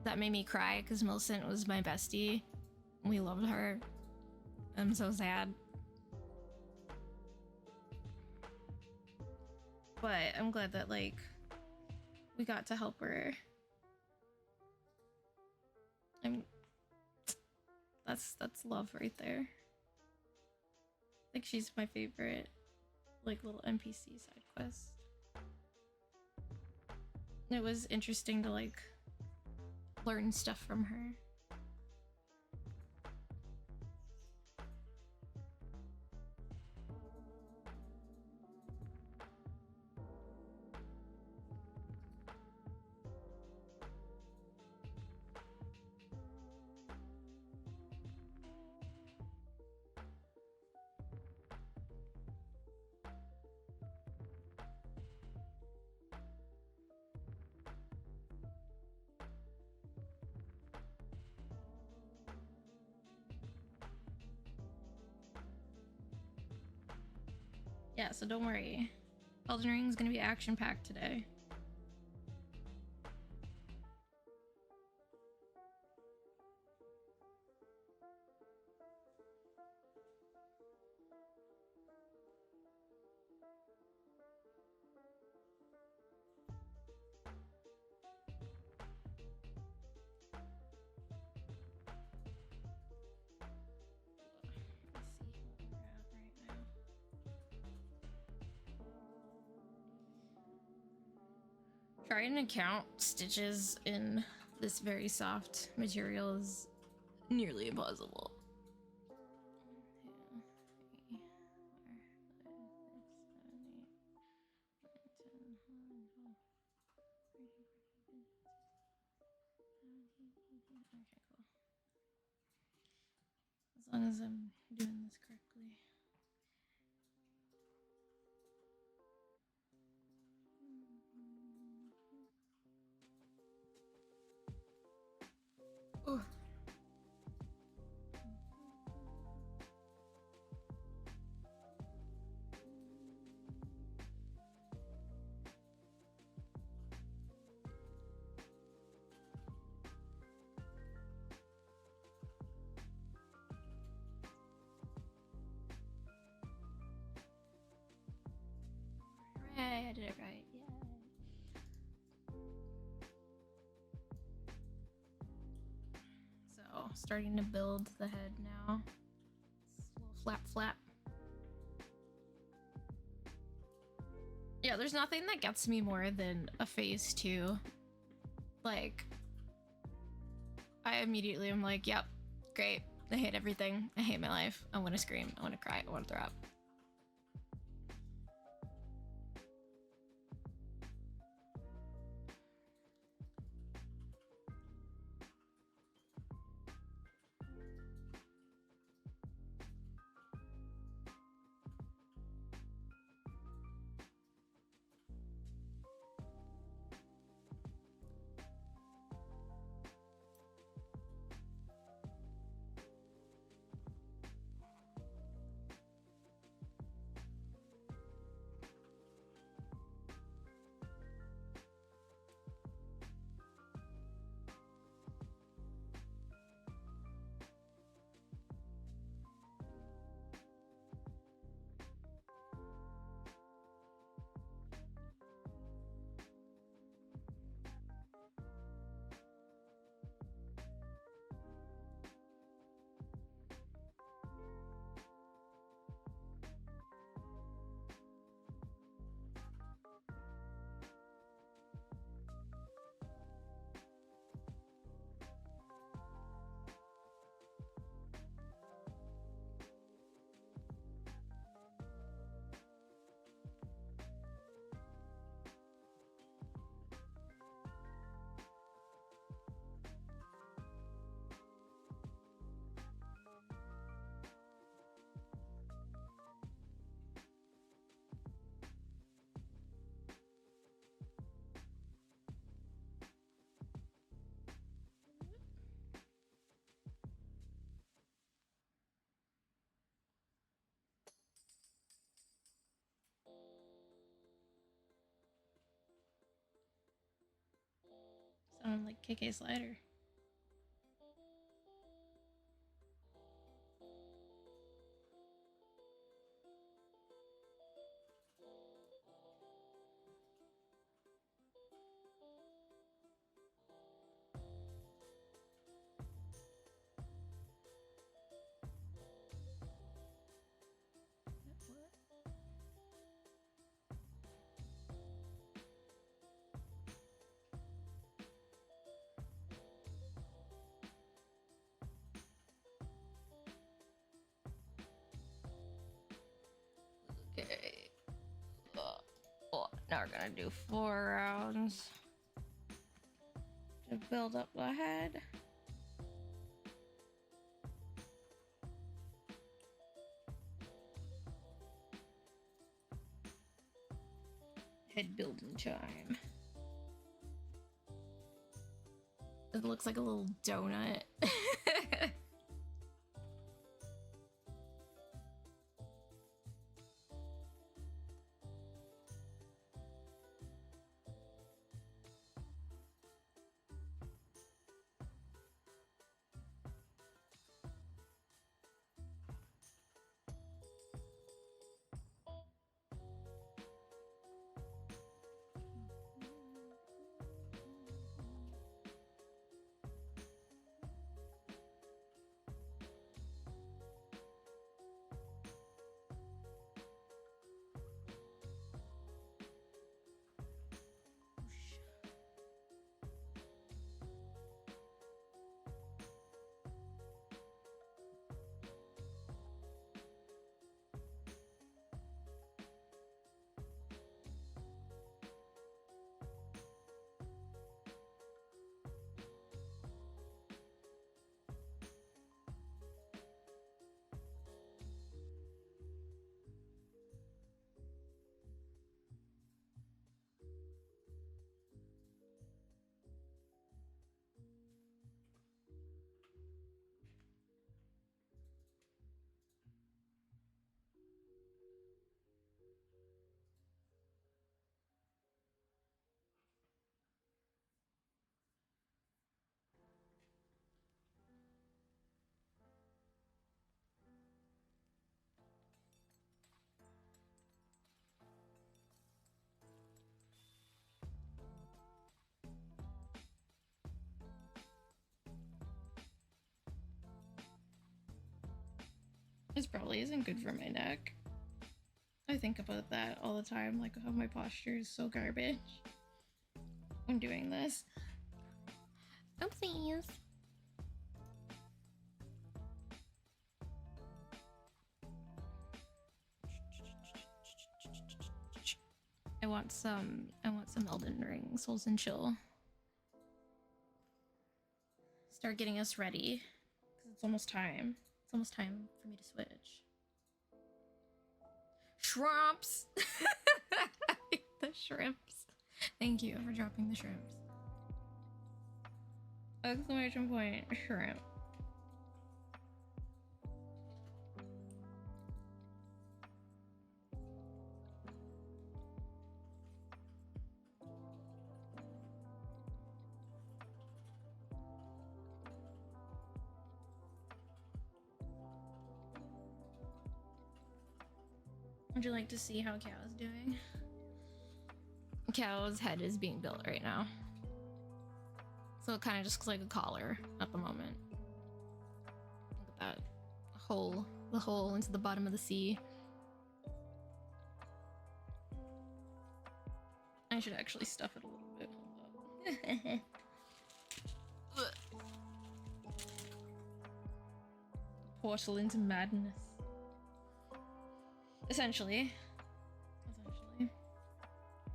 that made me cry because Millicent was my bestie. We loved her. I'm so sad. But I'm glad that like we got to help her. That's love right there. Like she's my favorite like little NPC side breakfast. It was interesting to like learn stuff from her. Yeah, so don't worry. Elden Ring's gonna be action-packed today. Trying to count stitches in this very soft material is nearly impossible. As long as I'm doing this correctly. Oh. Hooray, I did it right. Yay. So, starting to build the head now. It's a little flap flap. Yeah, there's nothing that gets me more than a phase 2. Like, I immediately am like, yep, great. I hate everything. I hate my life. I want to scream. I want to cry. I want to throw up. Sound like KK Slider. are gonna do 4 rounds to build up the head. Head building time. It looks like a little donut. This probably isn't good for my neck. I think about that all the time, like how my posture is so garbage when doing this. Oopsies. I want some Elden Ring Souls and Chill. Start getting us ready, because it's almost time. It's almost time for me to switch. Shrimps! The shrimps. Thank you for dropping the shrimps. Exclamation point, shrimp. Would you like to see how Cow's doing? Cow's head is being built right now. So it kind of just looks like a collar at the moment. Look at that hole, the hole into the bottom of the sea. I should actually stuff it a little bit. Hold up. Portal into madness. Essentially. I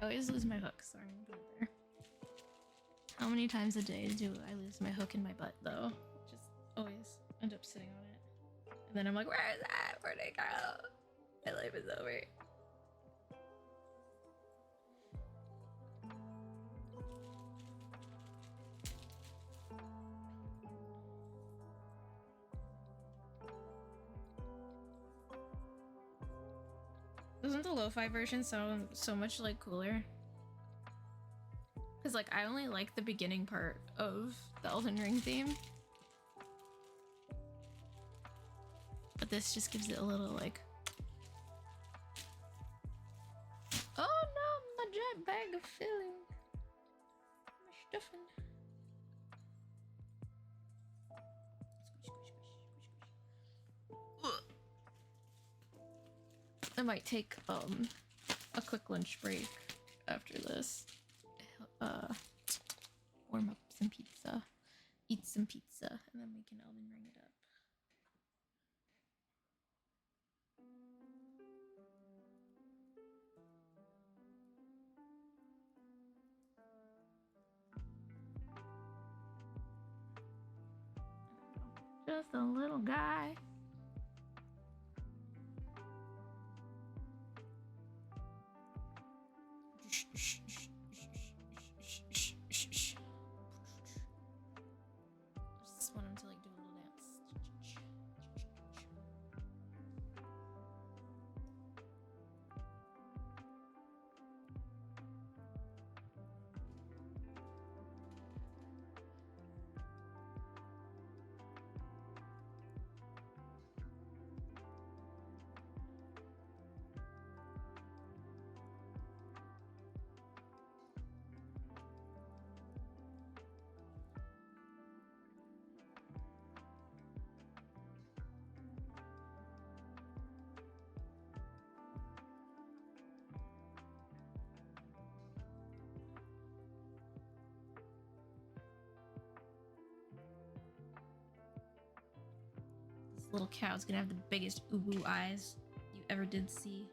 always lose my hook, so I'm gonna put it there. How many times a day do I lose my hook in my butt, though? Just always end up sitting on it. And then I'm like, where is that? Where'd it go? My life is over. Doesn't the lo-fi version sound so much like cooler? Because like I only like the beginning part of the Elden Ring theme, but this just gives it a little like, oh no, my giant bag of filling, my stuffing. I might take a quick lunch break after this. Warm up some pizza, eat some pizza, and then we can Elden Ring it up. Just a little guy. Just want him to like do a little dance. Little cow's gonna have the biggest uwu eyes you ever did see.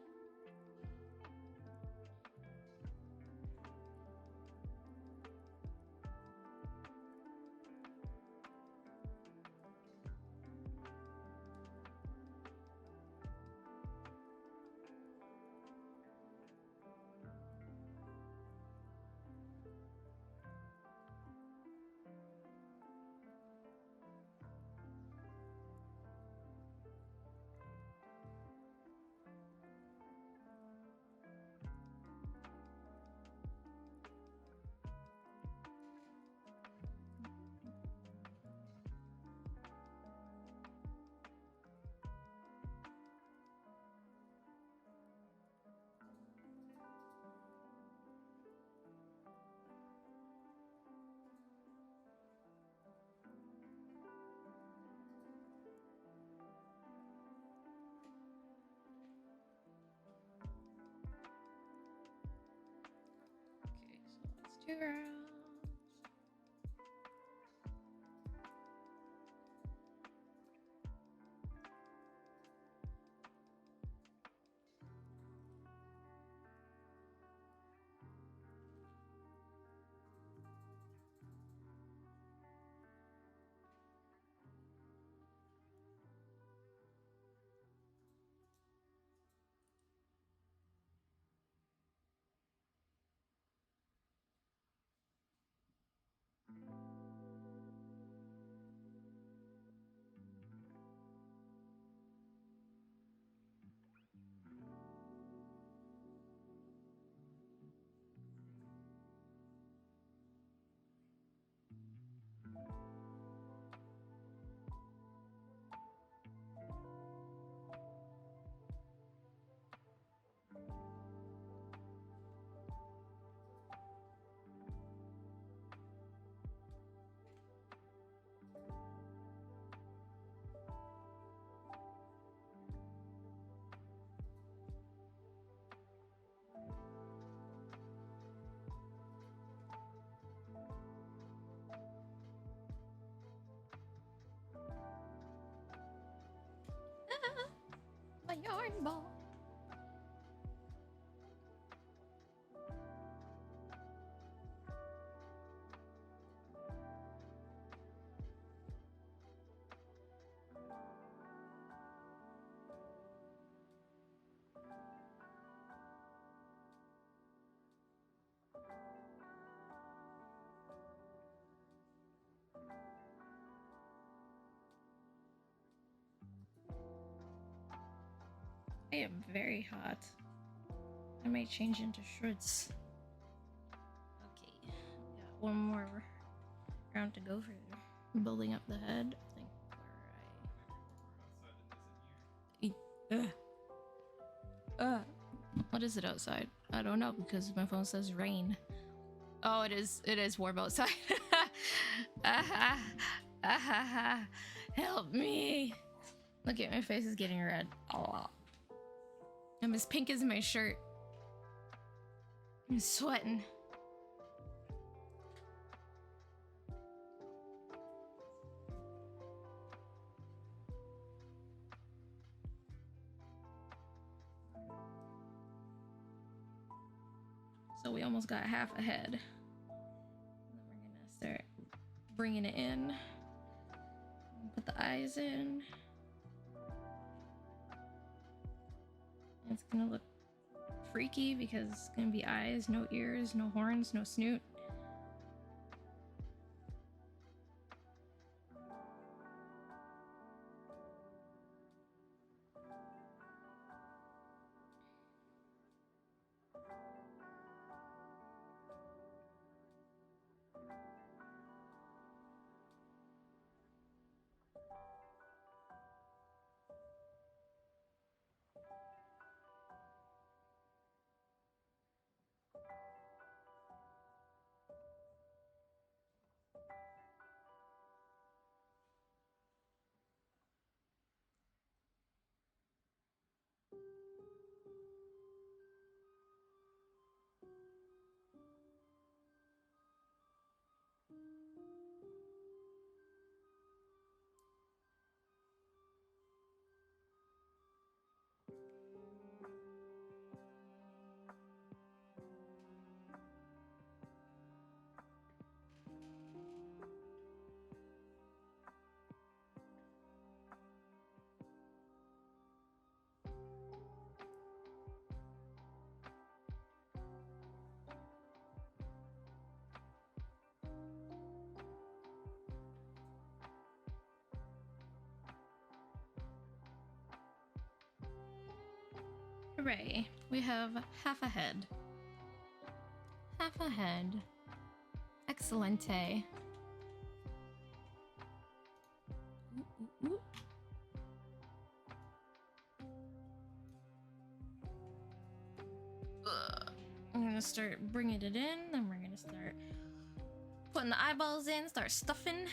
Okay, so let's 2 rounds. My yarn ball. I am very hot. I might change into shorts. Okay, got one more round to go for building up the head. I think what is it outside? I don't know because my phone says rain. Oh, it is warm outside. Help me. Look at my face is getting red. Oh. I'm as pink as my shirt. I'm sweating. So we almost got half a head. And then we're gonna start bringing it in. Put the eyes in. It's gonna look freaky because it's gonna be eyes, no ears, no horns, no snoot. Hooray, we have half a head. Half a head. Excelente. Ooh, ooh, ooh. I'm gonna start bringing it in, then we're gonna start putting the eyeballs in, start stuffing.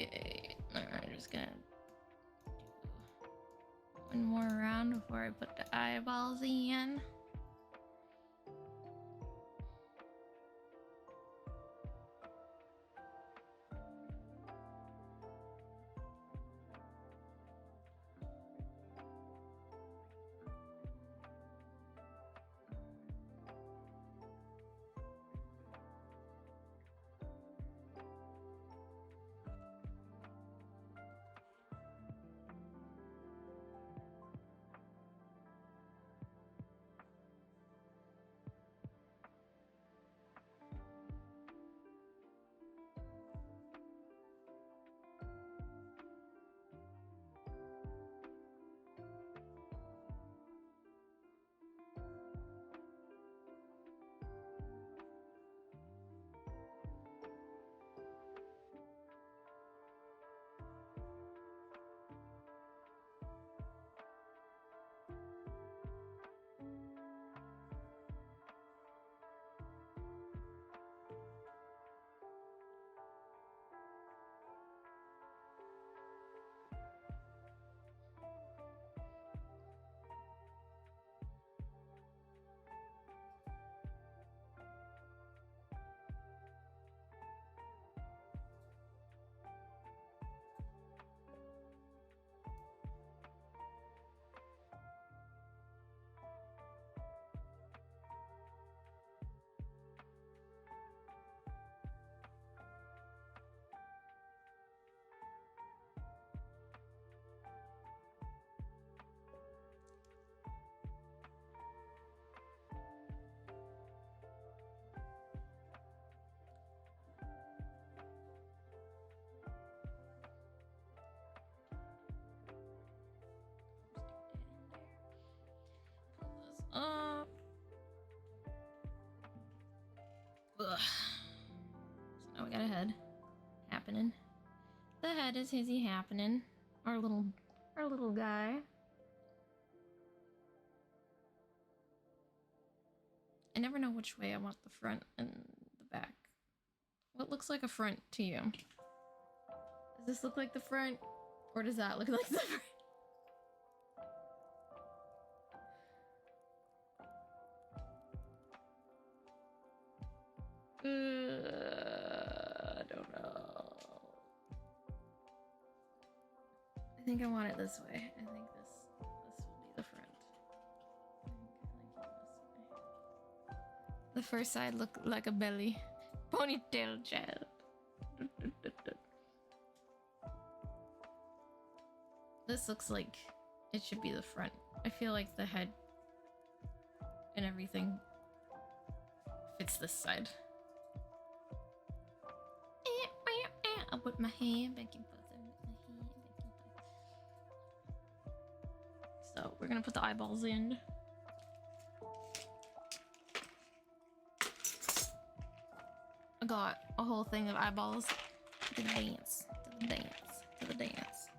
Okay, I'm just gonna do one more round before I put the eyeballs in. happening. The head is hizzy happening. Our little guy. I never know which way I want the front and the back. What looks like a front to you? Does this look like the front? Or does that look like the front? I don't know. I think I want it this way. I think this will be the front. I think I like it this way. The first side look like a belly. Ponytail gel. This looks like it should be the front. I feel like the head and everything fits this side. I'll put my hand back in place. So we're gonna put the eyeballs in. I got a whole thing of eyeballs. To the dance, to the dance, to the dance.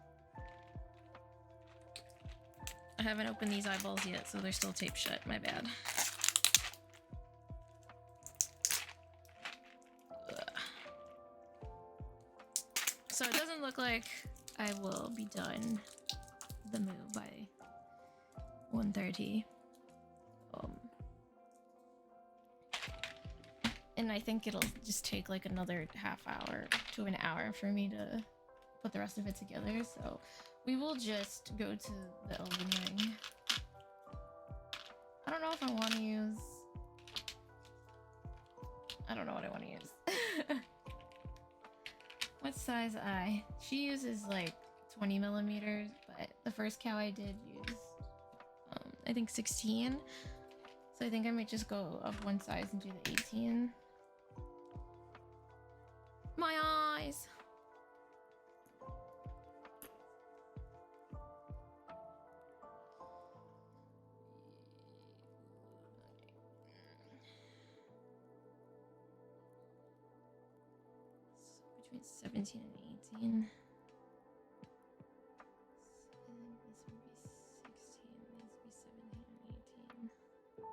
I haven't opened these eyeballs yet, so they're still taped shut. My bad. So it doesn't look like I will be done the move by 1:30. And I think it'll just take like another half hour to an hour for me to put the rest of it together. So we will just go to the Elven Ring. I don't know if I want to use... I don't know what I want to use. What size eye? She uses like 20 millimeters, but the first cow I did use, I think 16. So I think I might just go up one size and do the 18. My eyes! Between 17 and 18. I think this would be 16. These would be 17 and 18.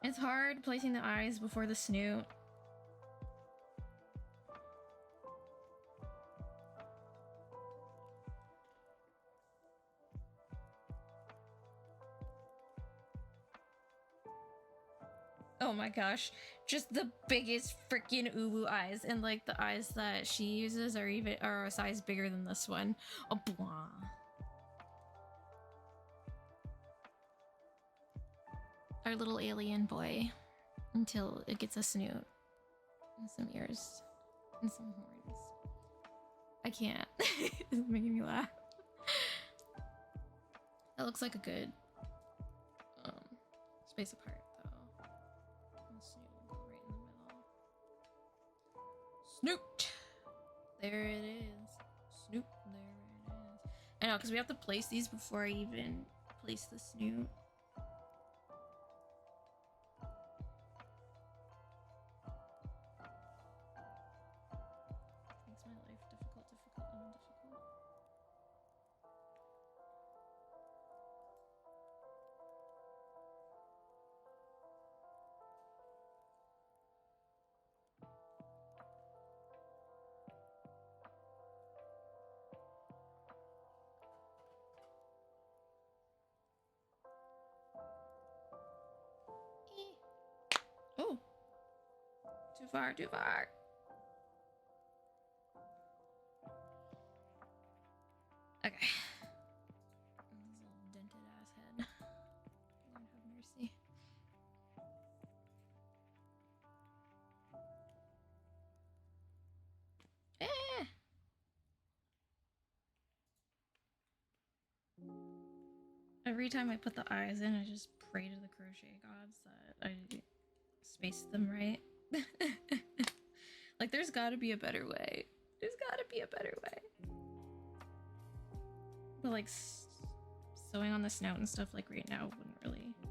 It's hard placing the eyes before the snoot. Oh my gosh, just the biggest freaking uwu eyes, and like the eyes that she uses are a size bigger than this one. Oh, blah. Our little alien boy, until it gets a snoot and some ears and some horns. I can't. It's making me laugh. That looks like a good space apart. Snoot! There it is. Snoot, there it is. I know, because we have to place these before I even place the snoot. Makes my life difficult and difficult. Oh! Too far, too far. Okay. This little dented ass head. Lord have mercy. Eh! Every time I put the eyes in, I just pray to the crochet gods that I spaced them right. Like, there's gotta be a better way. There's gotta be a better way. But like, sewing on the snout and stuff like right now wouldn't really work.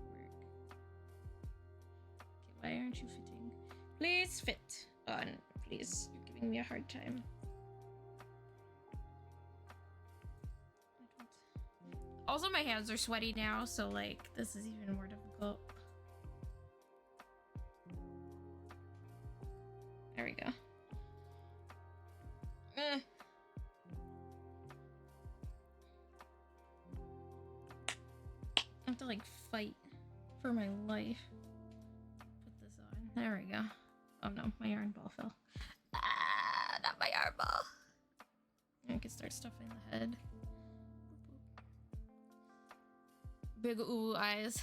Okay, why aren't you fitting? Please fit. on, please. You're giving me a hard time. Also, my hands are sweaty now, so like this is even more difficult. There we go. I have to like fight for my life. Put this on. There we go. Oh no, my yarn ball fell. Ah, not my yarn ball. I can start stuffing the head. Big ooh eyes.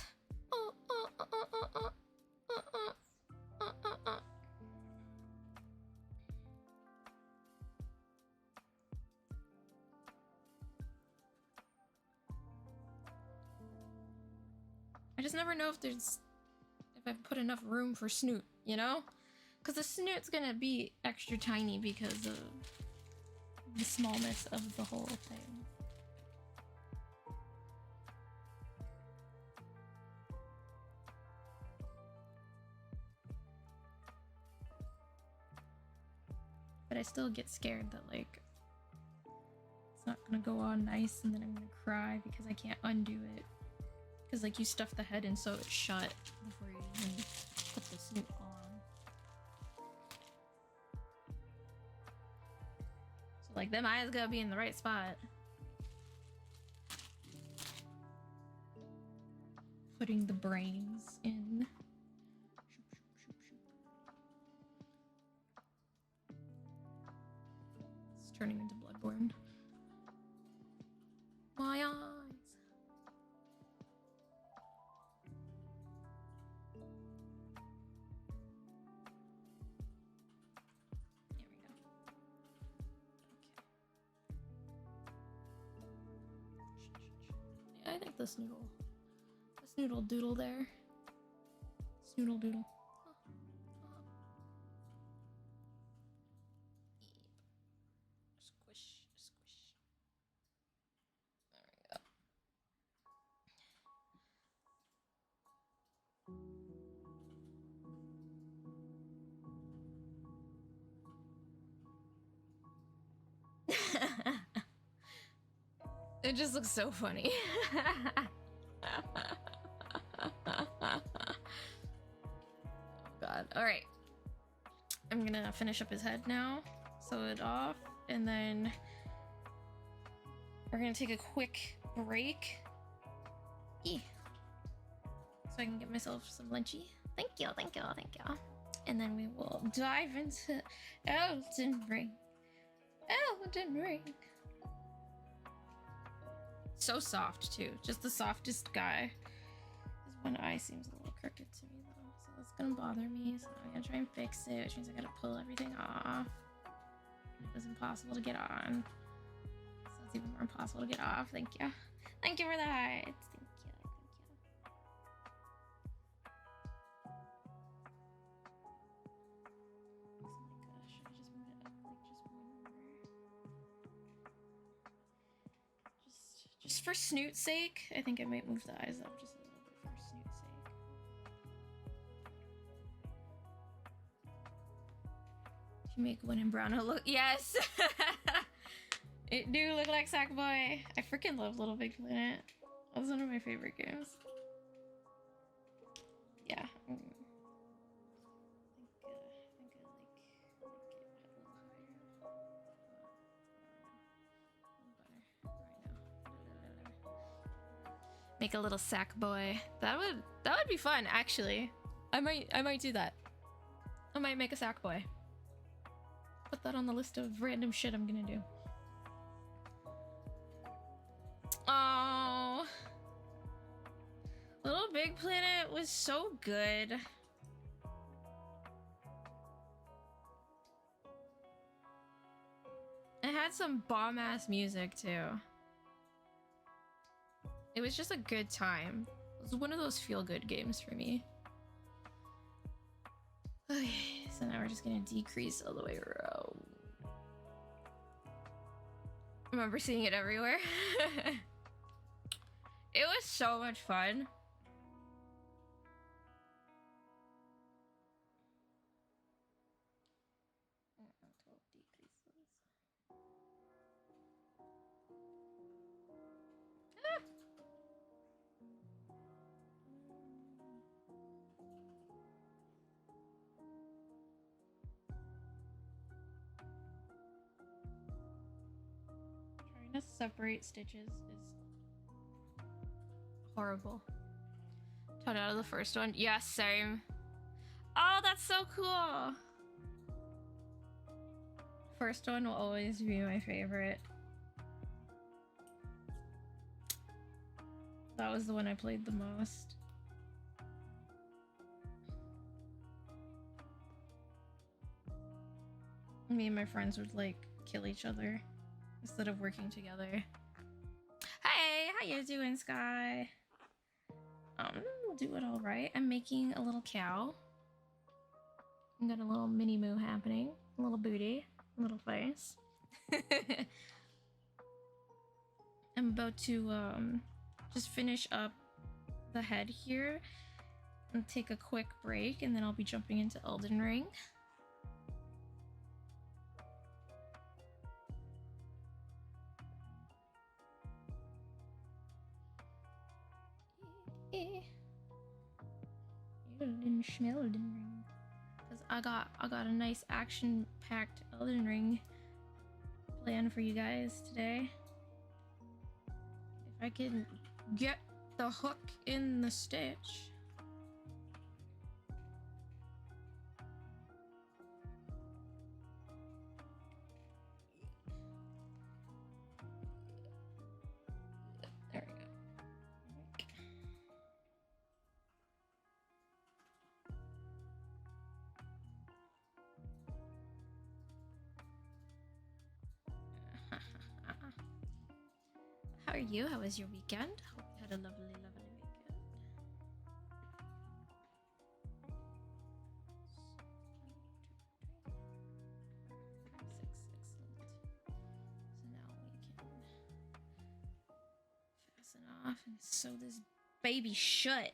I just never know if I put enough room for Snoot, you know? Because the Snoot's gonna be extra tiny because of the smallness of the whole thing. But I still get scared that like it's not gonna go on nice and then I'm gonna cry because I can't undo it. Because like you stuff the head in so it's shut before you even put the Snoot on. So like them eyes gotta be in the right spot. Putting the brains in. It's turning into Bloodborne. My eyes. I think the Snoodle doodle there. Snoodle doodle. Squish, squish. There we go. It just looks so funny. Oh god. Alright. I'm gonna finish up his head now. Sew it off. And then we're gonna take a quick break. So I can get myself some lunchy. Thank you, thank you, thank you. And then we will dive into Elden Ring. Elden Ring. So soft too, just the softest guy. His one eye seems a little crooked to me though, so that's gonna bother me. So I'm gonna try and fix it, which means I gotta pull everything off. It was impossible to get on, so it's even more impossible to get off. Thank you, thank you for that. Thank you, thank you. Oh my gosh, should I just move it up like just one more? Just for Snoot's sake, I think I might move the eyes up just a little bit for Snoot's sake. To make one in brown look, yes! It do look like Sackboy. I freaking love Little Big Planet. That was one of my favorite games. Yeah. I think I like it a little higher. Make a little sack boy. That would be fun, actually. I might do that. I might make a sack boy. Put that on the list of random shit I'm gonna do. Oh, Little Big Planet was so good. It had some bomb-ass music too. It was just a good time. It was one of those feel-good games for me. Okay, so now we're just gonna decrease all the way around. I remember seeing it everywhere. It was so much fun. to separate stitches is horrible. Taught out of the first one. Yeah, same. Oh, that's so cool. First one will always be my favorite. That was the one I played the most. Me and my friends would like kill each other instead of working together. Hey, how you doing, Sky? We'll do it all right. I'm making a little cow. I got a little mini moo happening. A little booty, a little face. I'm about to just finish up the head here and take a quick break, and then I'll be jumping into Elden Ring. Elden Ring, because I got a nice action-packed Elden Ring plan for you guys today. If I can get the hook in the stitch. There we go. How are you? How was your weekend? Hope you had a lovely, lovely weekend. So now we can fasten off and sew this baby shut.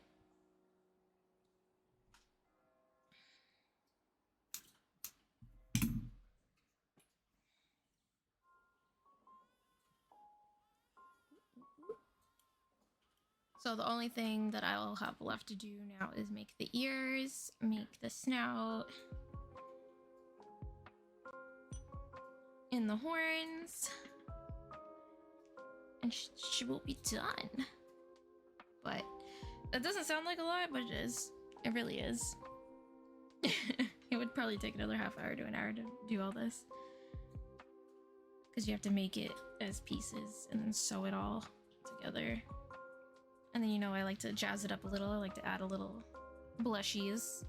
So the only thing that I'll have left to do now is make the ears, make the snout, and the horns, and she will be done. But that doesn't sound like a lot, but it is. It really is. It would probably take another half hour to an hour to do all this, because you have to make it as pieces and then sew it all together. And then, you know, I like to jazz it up a little. I like to add a little blushies.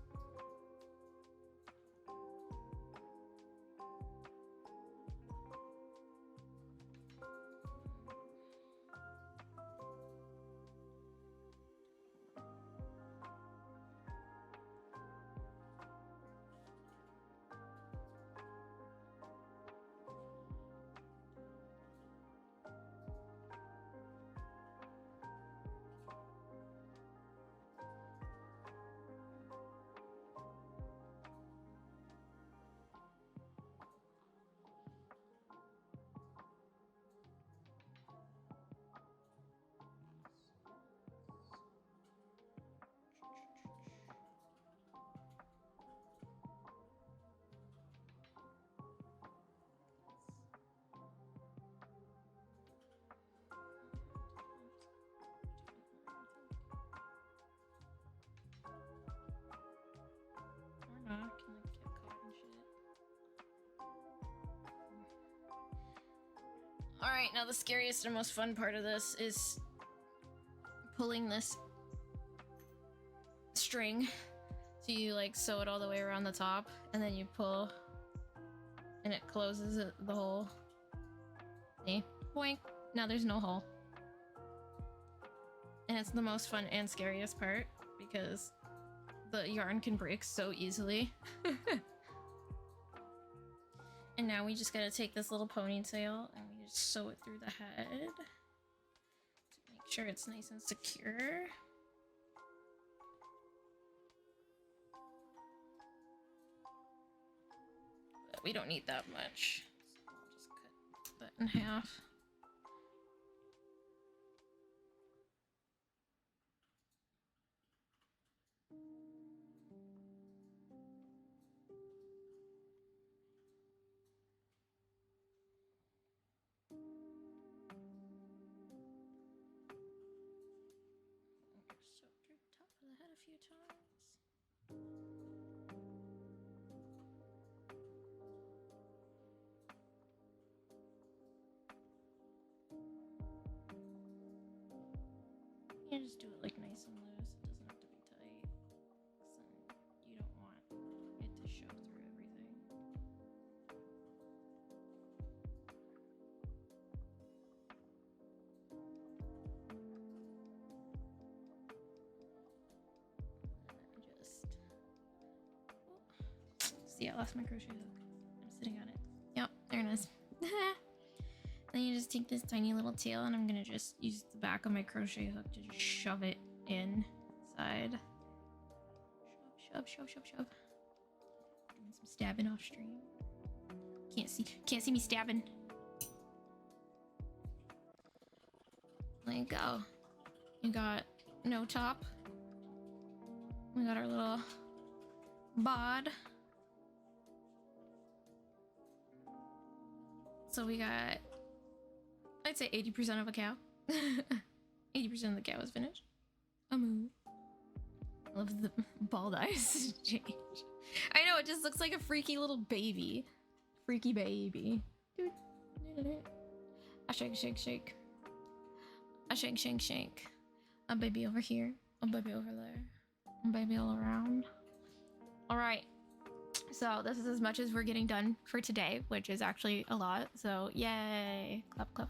Can like get caught and shit. Alright, now the scariest and most fun part of this is pulling this string. So you like sew it all the way around the top, and then you pull and it closes the hole. See? Boink! Now there's no hole. And it's the most fun and scariest part because the yarn can break so easily. And now we just gotta take this little ponytail and we just sew it through the head to make sure it's nice and secure. But we don't need that much, so I'll just cut that in half. few times. You just do it like nice and loose. It doesn't have to be tight. 'Cause then you don't want it to show through everything. See, I lost my crochet hook. I'm sitting on it. Yep, there it is. Then you just take this tiny little tail, and I'm gonna just use the back of my crochet hook to just shove it inside. Shove. Doing some stabbing off stream. Can't see me stabbing. There you go. You got no top. We got our little bod. So we got, I'd say 80% of a cow. 80% of the cow is finished. A moo. I love the bald eyes change. I know, it just looks like a freaky little baby. Freaky baby. A shake. A shake. A baby over here. A baby over there. A baby all around. Alright. So this is as much as we're getting done for today, which is actually a lot. So yay. Clap.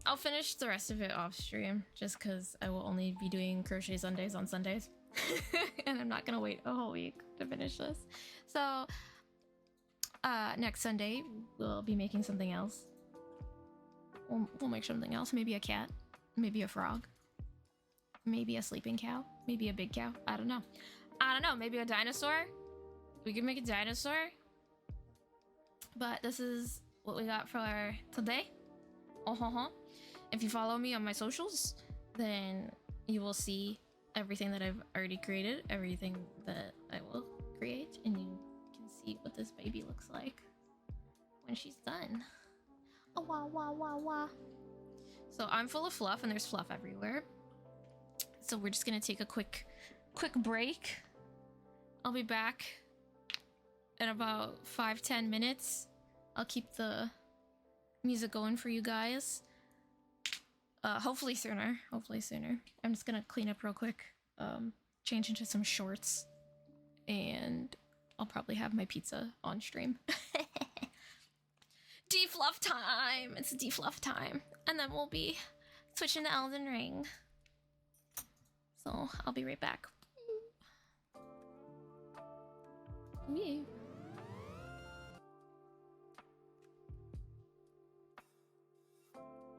I'll finish the rest of it off stream just because I will only be doing crochet Sundays on Sundays. And I'm not gonna wait a whole week to finish this. So next Sunday we'll be making something else. We'll make something else. Maybe a cat, maybe a frog, maybe a sleeping cow, maybe a big cow. I don't know. Maybe a dinosaur. We can make a dinosaur. But this is what we got for today. If you follow me on my socials, then you will see everything that I've already created, everything that I will create, and you can see what this baby looks like when she's done. Oh, wow. So I'm full of fluff, and there's fluff everywhere. So we're just gonna take a quick break. I'll be back in about 5-10 minutes. I'll keep the music going for you guys. Hopefully sooner. I'm just gonna clean up real quick, change into some shorts, and I'll probably have my pizza on stream. Defluff time! It's defluff time. And then we'll be switching to Elden Ring. So I'll be right back. Yeah.